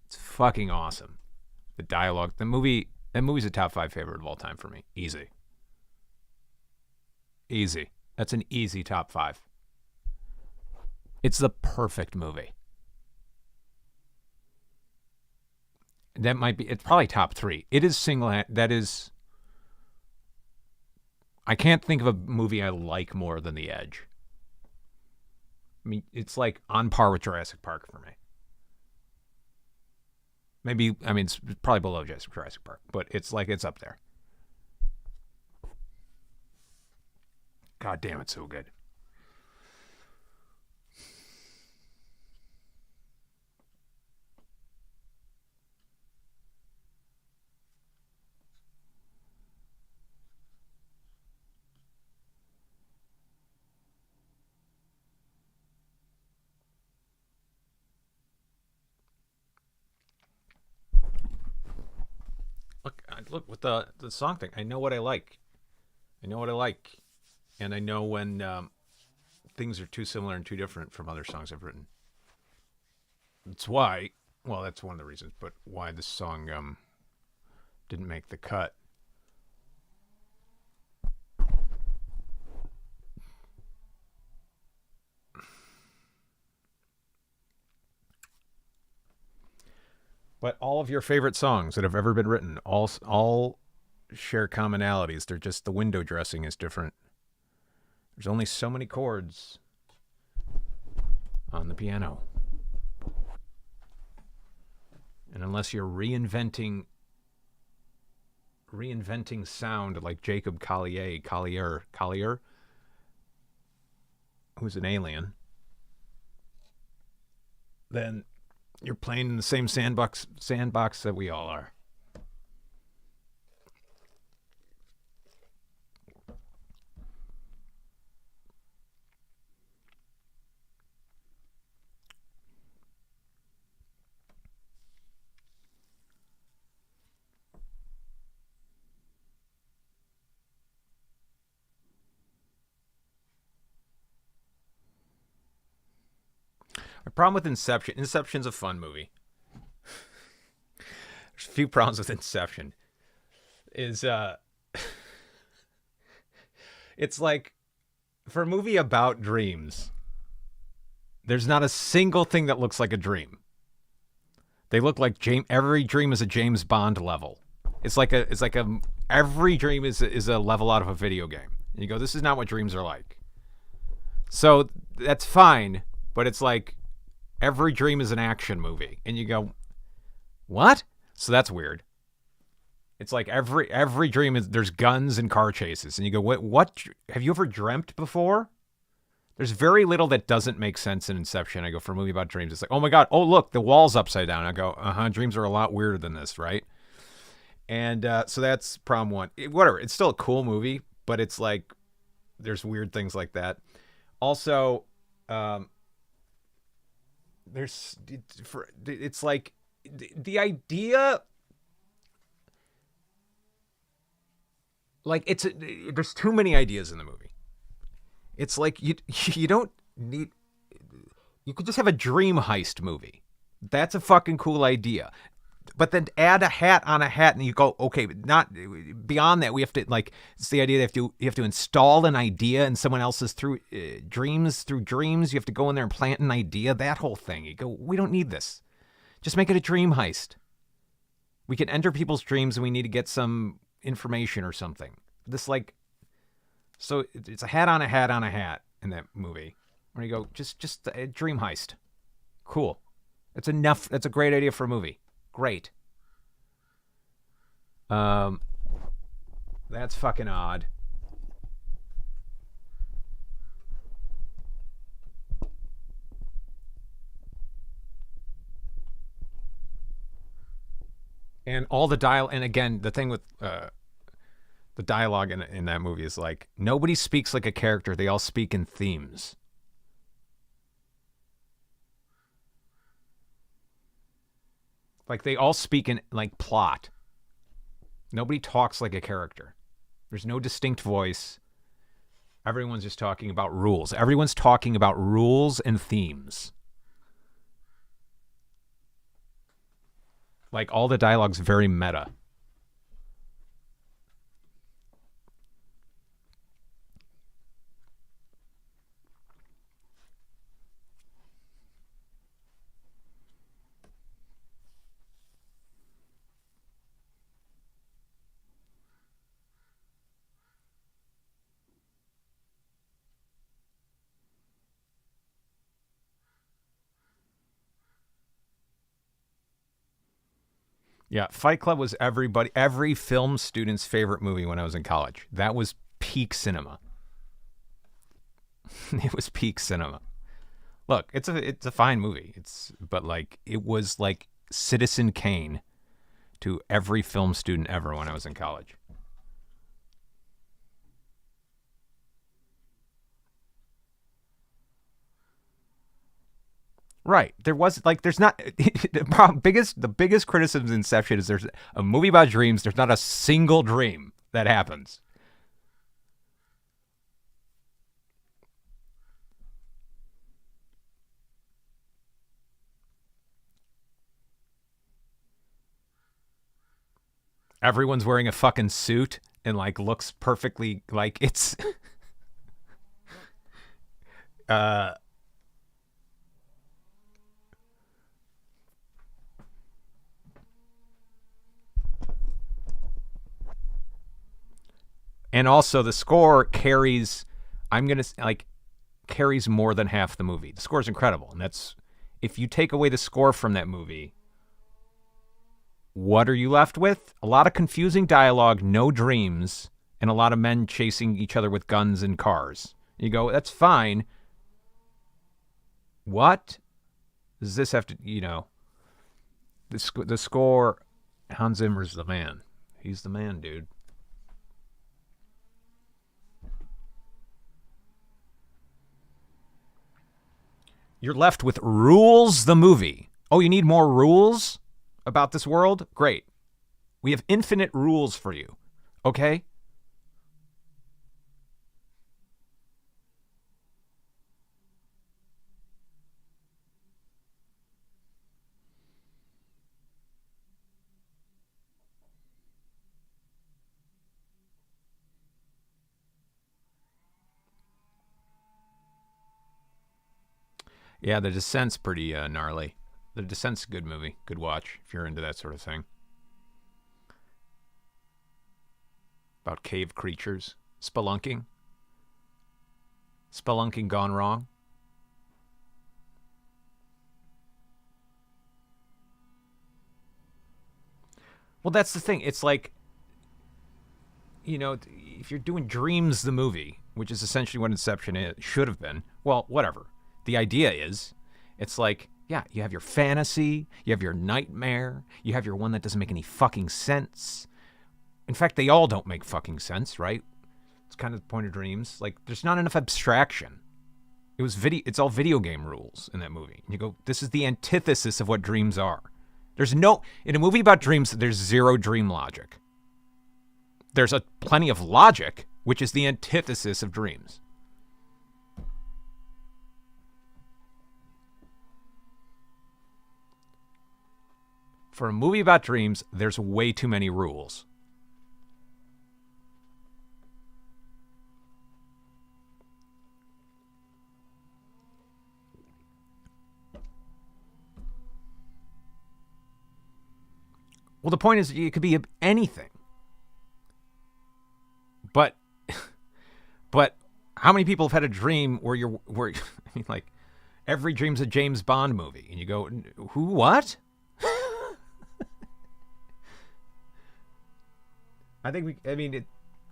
It's fucking awesome. The dialogue, that movie's a top 5 favorite of all time for me. Easy. Easy. That's an easy top 5. It's the perfect movie. That might be, it's probably top 3. It is that is, I can't think of a movie I like more than The Edge. I mean, it's like on par with Jurassic Park for me. Maybe, I mean, it's probably below Jurassic Park, but it's like, it's up there. God damn, it's so good. Look with the song thing. I know what I like. I know what I like. And I know when things are too similar and too different from other songs I've written. That's why, well, that's one of the reasons, but why this song didn't make the cut. But all of your favorite songs that have ever been written all share commonalities. They're just the window dressing is different. There's only so many chords on the piano. And unless you're reinventing sound like Jacob Collier, who's an alien, then you're playing in the same sandbox that we all are. My problem with Inception. Inception's a fun movie. There's a few problems with Inception. It's like, for a movie about dreams, there's not a single thing that looks like a dream. They look like every dream is a James Bond level. It's like every dream is a level out of a video game. And you go, this is not what dreams are like. So that's fine, but it's like every dream is an action movie. And you go, what? So that's weird. It's like every dream is there's guns and car chases. And you go, what have you ever dreamt before? There's very little that doesn't make sense in Inception. I go, for a movie about dreams, it's like, oh my God, oh look, the wall's upside down. I go, dreams are a lot weirder than this, right? And so that's problem one. Whatever, it's still a cool movie, but it's like there's weird things like that. Also, it's like the idea, like there's too many ideas in the movie. It's like you don't need. You could just have a dream heist movie. That's a fucking cool idea. But then add a hat on a hat, and you go, okay, but not beyond that. We have to it's the idea that you have to install an idea in someone else's through dreams. You have to go in there and plant an idea. That whole thing. You go, we don't need this. Just make it a dream heist. We can enter people's dreams, and we need to get some information or something. So it's a hat on a hat on a hat in that movie. Where you go, just a dream heist. Cool. That's enough. That's a great idea for a movie. Great. That's fucking odd. And all the and again, the thing with the dialogue in that movie is like, nobody speaks like a character. They all speak in themes. Like, they all speak in, like, plot. Nobody talks like a character. There's no distinct voice. Everyone's just talking about rules. Everyone's talking about rules and themes. Like, all the dialogue's very meta. Yeah, Fight Club was every film student's favorite movie when I was in college. That was peak cinema. It was peak cinema. Look, it's a fine movie. But like, it was like Citizen Kane to every film student ever when I was in college. Right. There's not the biggest criticism of Inception is there's a movie about dreams. There's not a single dream that happens. Everyone's wearing a fucking suit and like looks perfectly like it's and also the score carries carries more than half the movie. The score is incredible, and that's, if you take away the score from that movie, what are you left with? A lot of confusing dialogue, no dreams, and a lot of men chasing each other with guns and cars. You go, that's fine. What does this have to, the score, Hans Zimmer's the man. He's the man, dude. You're left with Rules the movie. Oh, you need more rules about this world? Great. We have infinite rules for you. Okay? Yeah, The Descent's pretty gnarly. The Descent's a good movie. Good watch if you're into that sort of thing. About cave creatures. Spelunking. Spelunking gone wrong. Well, that's the thing. It's like, you know, if you're doing Dreams the movie, which is essentially what Inception should have been, well, whatever. The idea is, it's like, yeah, you have your fantasy, you have your nightmare, you have your one that doesn't make any fucking sense. In fact, they all don't make fucking sense, right? It's kind of the point of Dreams. Like, there's not enough abstraction. It's all video game rules in that movie. And you go, this is the antithesis of what dreams are. In a movie about dreams, there's zero dream logic. There's plenty of logic, which is the antithesis of dreams. For a movie about dreams, there's way too many rules. Well, the point is, it could be anything. But how many people have had a dream where I mean, like, every dream's a James Bond movie, and you go, who, what?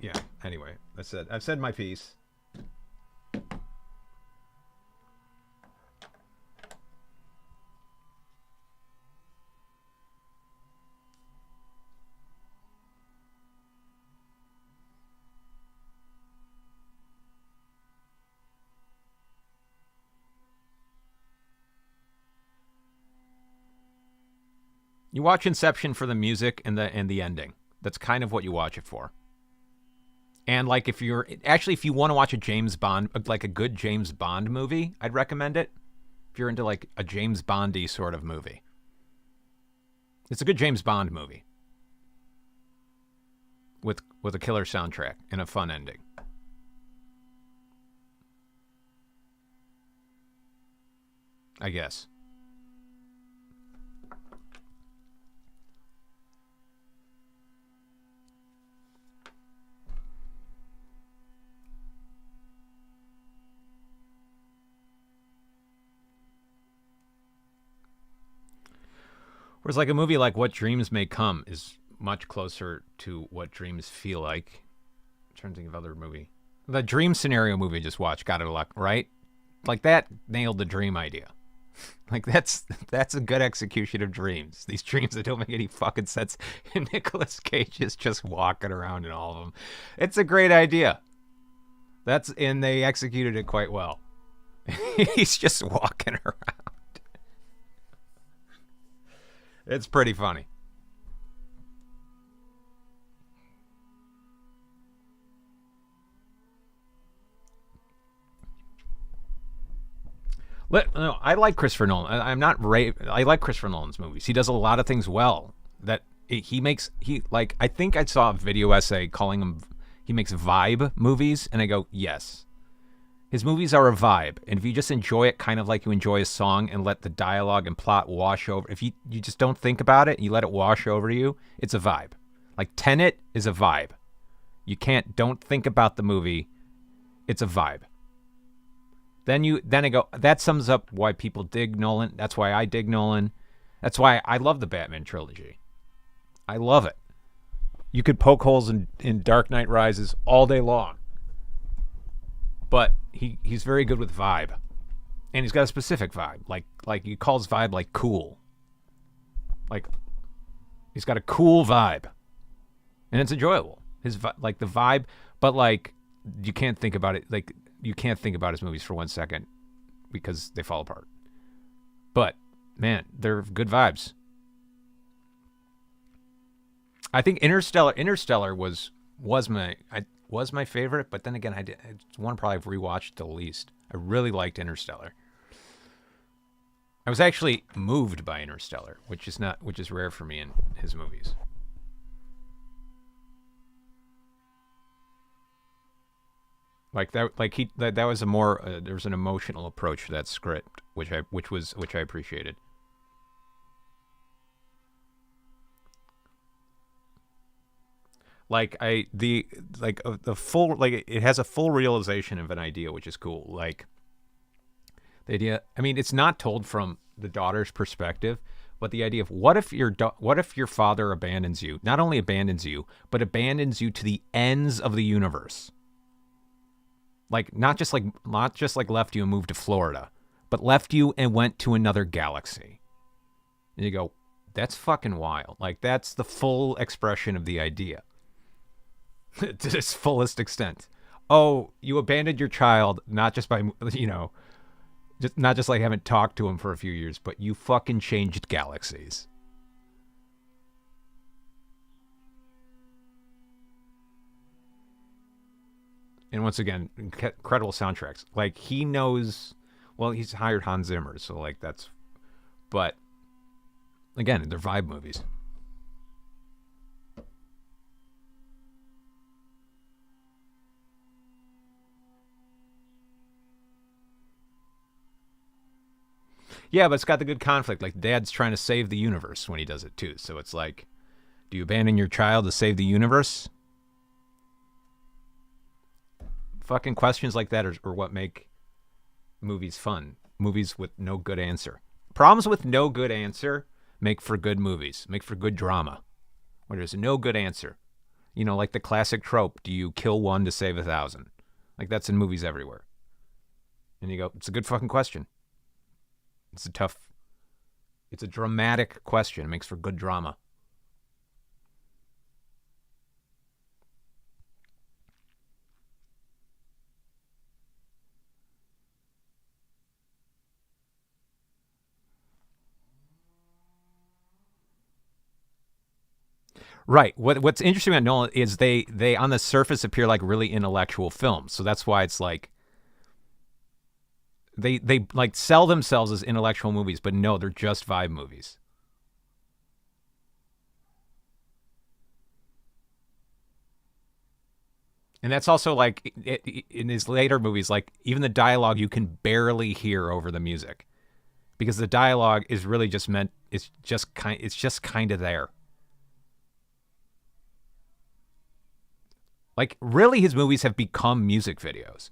Yeah, anyway, that's it. I've said my piece. You watch Inception for the music and the ending. That's kind of what you watch it for. And like if you want to watch a James Bond, like a good James Bond movie, I'd recommend it. If you're into like a James Bondy sort of movie. It's a good James Bond movie. With a killer soundtrack and a fun ending. I guess. Whereas like a movie like What Dreams May Come is much closer to what dreams feel like. I'm trying to think of other movie. The dream scenario movie I just watched got it a lot, right? Like that nailed the dream idea. Like that's a good execution of dreams. These dreams that don't make any fucking sense. And Nicolas Cage is just walking around in all of them. It's a great idea. And they executed it quite well. He's just walking around. It's pretty funny. No, I like Christopher Nolan. I like Christopher Nolan's movies. He does a lot of things well. I think I saw a video essay calling he makes vibe movies, and I go, yes. His movies are a vibe, and if you just enjoy it kind of like you enjoy a song and let the dialogue and plot wash over, if you just don't think about it and you let it wash over you, it's a vibe. Like Tenet is a vibe. Don't think about the movie, it's a vibe. Then I go, that sums up why people dig Nolan. That's why I dig Nolan. That's why I love the Batman trilogy. I love it. You could poke holes in Dark Knight Rises all day long. But he's very good with vibe. And he's got a specific vibe. Like he calls vibe like cool. Like he's got a cool vibe. And it's enjoyable. Like the vibe, but like you can't think about it like you can't think about his movies for 1 second because they fall apart. But man, they're good vibes. I think Interstellar was my favorite, but then again, it's one probably I've rewatched the least. I really liked Interstellar. I was actually moved by Interstellar, which is rare for me in his movies. Like that, like that was a more there was an emotional approach to that script, which I appreciated. Like the full, like it has a full realization of an idea, which is cool. Like the idea, I mean, it's not told from the daughter's perspective, but the idea of what if your father abandons you, not only abandons you, but abandons you to the ends of the universe. Like not just like left you and moved to Florida, but left you and went to another galaxy. And you go, that's fucking wild. Like that's the full expression of the idea. To its fullest extent. Oh, you abandoned your child not just by, not just like haven't talked to him for a few years, but you fucking changed galaxies. And once again, incredible soundtracks. Like he knows, well, he's hired Hans Zimmer, so like that's, but again, they're vibe movies. Yeah, but it's got the good conflict. Like dad's trying to save the universe when he does it too. So it's like, do you abandon your child to save the universe? Fucking questions like that are what make movies fun. Movies with no good answer. Problems with no good answer make for good movies, make for good drama. Where there's no good answer. Like the classic trope, do you kill one to save 1,000? Like that's in movies everywhere. And you go, it's a good fucking question. It's a dramatic question. It makes for good drama. Right. What's interesting about Nolan is they on the surface appear like really intellectual films. So that's why it's like they like sell themselves as intellectual movies, but no, they're just vibe movies. And that's also like in his later movies, like even the dialogue you can barely hear over the music, because the dialogue is really just meant it's just kind of there. Like really, his movies have become music videos.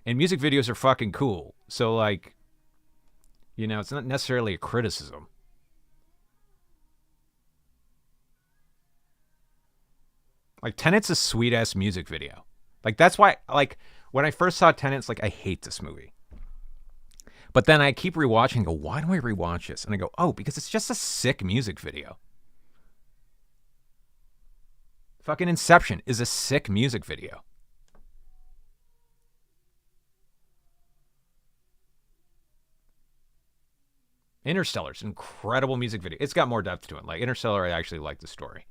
And music videos are fucking cool. So, like, it's not necessarily a criticism. Like, Tenet's a sweet-ass music video. Like, that's why, like, when I first saw Tenet, it's like, I hate this movie. But then I keep rewatching and go, why do I rewatch this? And I go, oh, because it's just a sick music video. Fucking Inception is a sick music video. Interstellar's an incredible music video. It's got more depth to it. Like Interstellar, I actually like the story.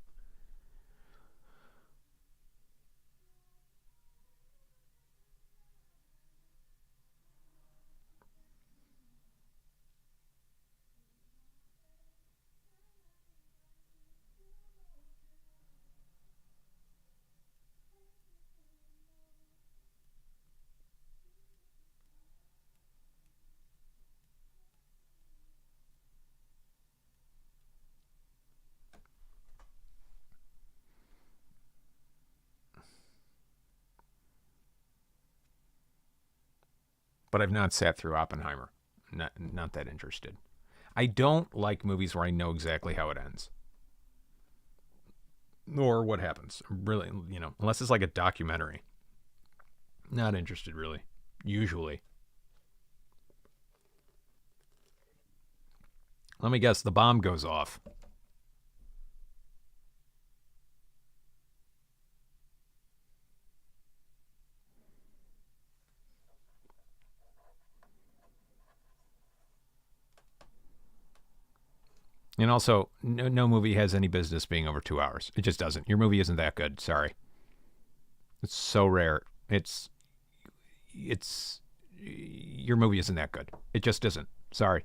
But I've not sat through Oppenheimer. Not that interested. I don't like movies where I know exactly how it ends. Or what happens. Really, unless it's like a documentary. Not interested, really. Usually. Let me guess, the bomb goes off. And also, no movie has any business being over 2 hours. It just doesn't. Your movie isn't that good. Sorry. It's so rare. It's your movie isn't that good. It just isn't. Sorry.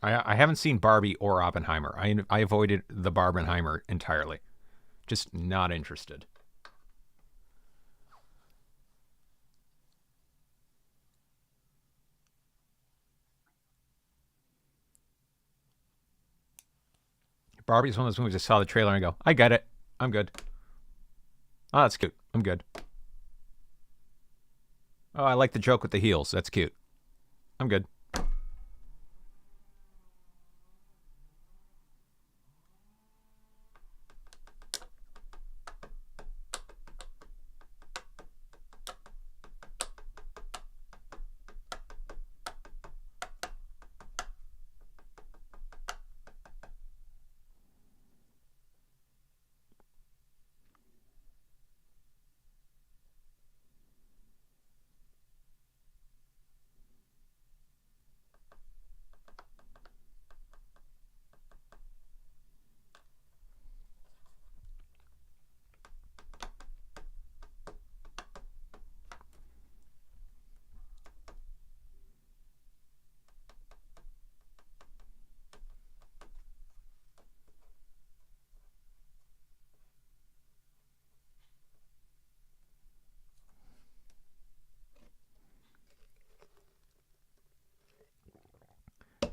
I haven't seen Barbie or Oppenheimer. I avoided the Barbenheimer entirely. Just not interested. Barbie's one of those movies I saw the trailer and I go, I get it. I'm good. Oh, that's cute. I'm good. Oh, I like the joke with the heels. That's cute. I'm good.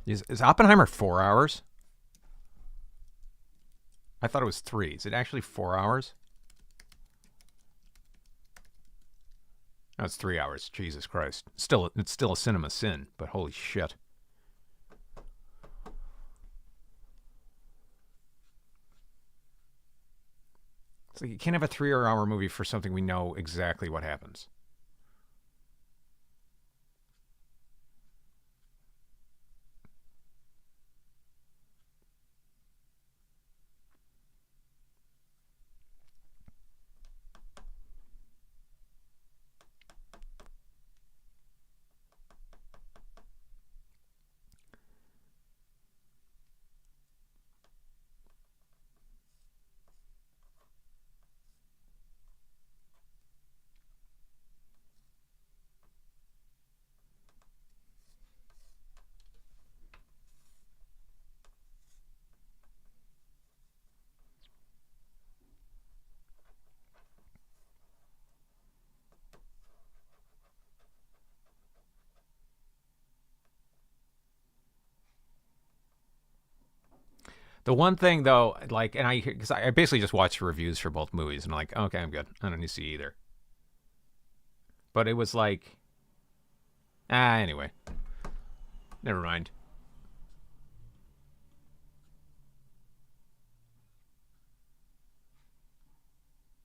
Is Oppenheimer 4 hours? I thought it was 3. Is it actually 4 hours? No, it's 3 hours. Jesus Christ. It's still a cinema sin, but holy shit. It's like you can't have a 3-hour movie for something we know exactly what happens. The one thing though, like, and because I basically just watched reviews for both movies, and I'm like, okay, I'm good. I don't need to see either. But it was like, anyway, never mind.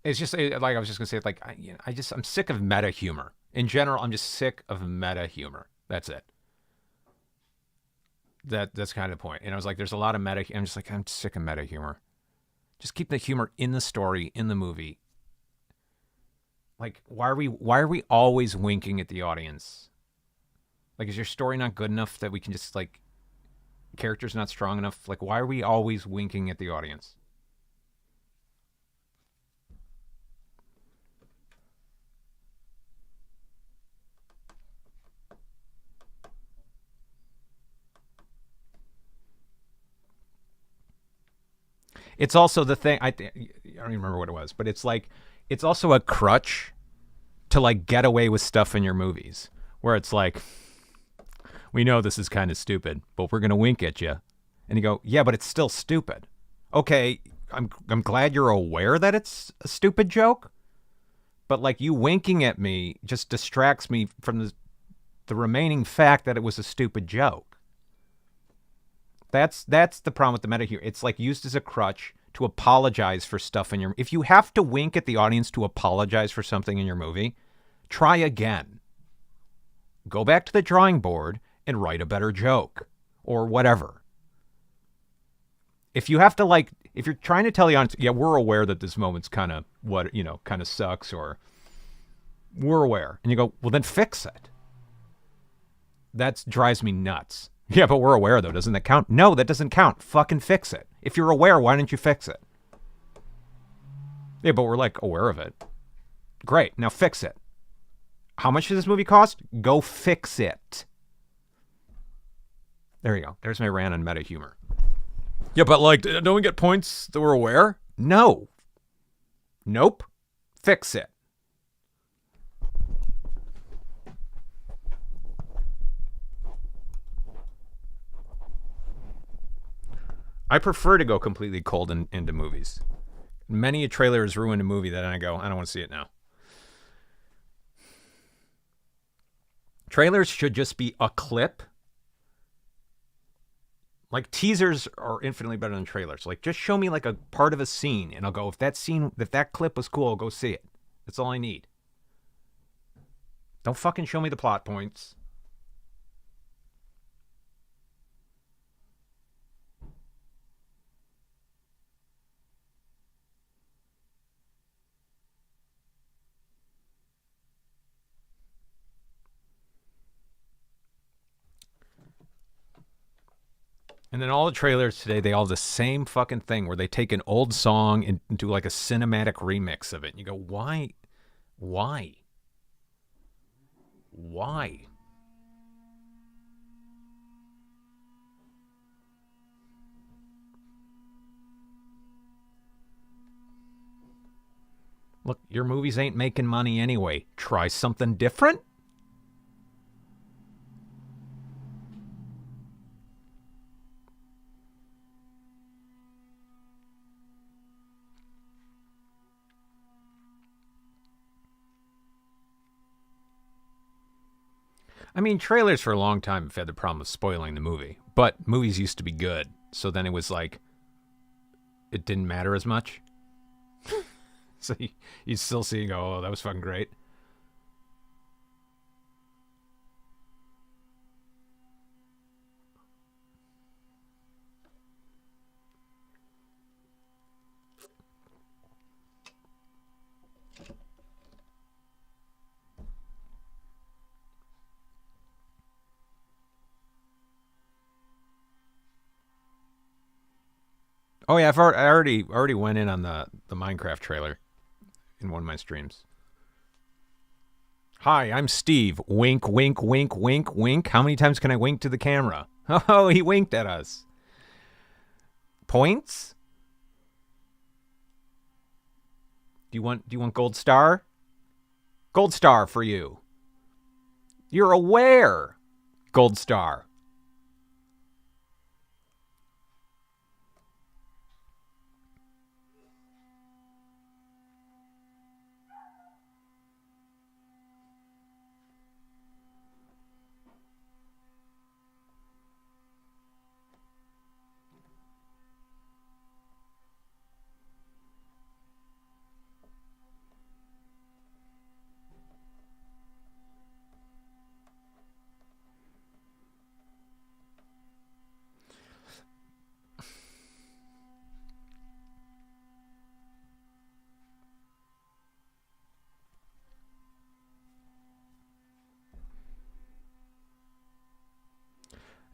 It's just like I was just gonna say, like, I'm sick of meta humor in general. I'm just sick of meta humor. That's it. That's kind of the point. And I was like, there's a lot of meta. I'm just like, I'm sick of meta humor. Just keep the humor in the story, in the movie. Like, why are we always winking at the audience? Like, is your story not good enough that we can just, like, characters not strong enough? Like, why are we always winking at the audience? It's also the thing, I don't even remember what it was, but it's like, it's also a crutch to, like, get away with stuff in your movies where it's like, we know this is kind of stupid, but we're going to wink at you. And you go, yeah, but it's still stupid. Okay, I'm glad you're aware that it's a stupid joke, but, like, you winking at me just distracts me from the remaining fact that it was a stupid joke. That's the problem with the meta here. It's like used as a crutch to apologize for stuff in your... If you have to wink at the audience to apologize for something in your movie, try again. Go back to the drawing board and write a better joke or whatever. If you have to, like... If you're trying to tell the audience, yeah, we're aware that this moment's kind of kind of sucks, or we're aware. And you go, well, then fix it. That drives me nuts. Yeah, but we're aware, though. Doesn't that count? No, that doesn't count. Fucking fix it. If you're aware, why don't you fix it? Yeah, but we're, like, aware of it. Great. Now fix it. How much does this movie cost? Go fix it. There you go. There's my rant on meta humor. Yeah, but like, don't we get points that we're aware? No. Nope. Fix it. I prefer to go completely cold into movies. Many a trailer has ruined a movie that I go, I don't want to see it now. Trailers should just be a clip. Like, teasers are infinitely better than trailers. Like, just show me like a part of a scene and I'll go, if that clip was cool, I'll go see it. That's all I need. Don't fucking show me the plot points. And then all the trailers today, they all have the same fucking thing where they take an old song and do like a cinematic remix of it. And you go, why? Why? Why? Look, your movies ain't making money anyway. Try something different. I mean, trailers for a long time have had the problem of spoiling the movie, but movies used to be good. So then it was like, it didn't matter as much. So you still see and go, oh, that was fucking great. Oh yeah, I already went in on the Minecraft trailer in one of my streams. Hi, I'm Steve. Wink, wink, wink, wink, wink. How many times can I wink to the camera? Oh, he winked at us. Points? Do you want gold star? Gold star for you. You're aware. Gold star.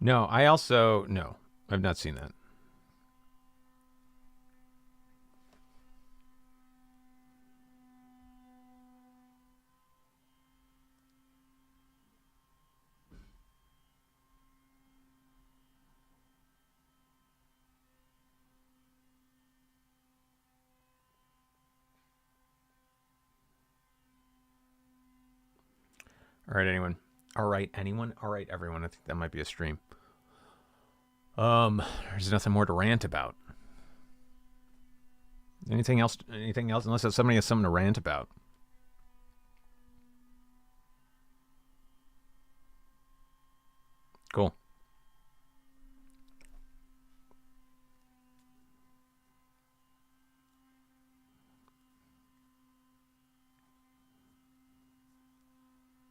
No, I've not seen that. All right, anyone. All right, anyone. All right, everyone. I think that might be a stream. There's nothing more to rant about. Anything else? Anything else? Unless somebody has something to rant about. Cool.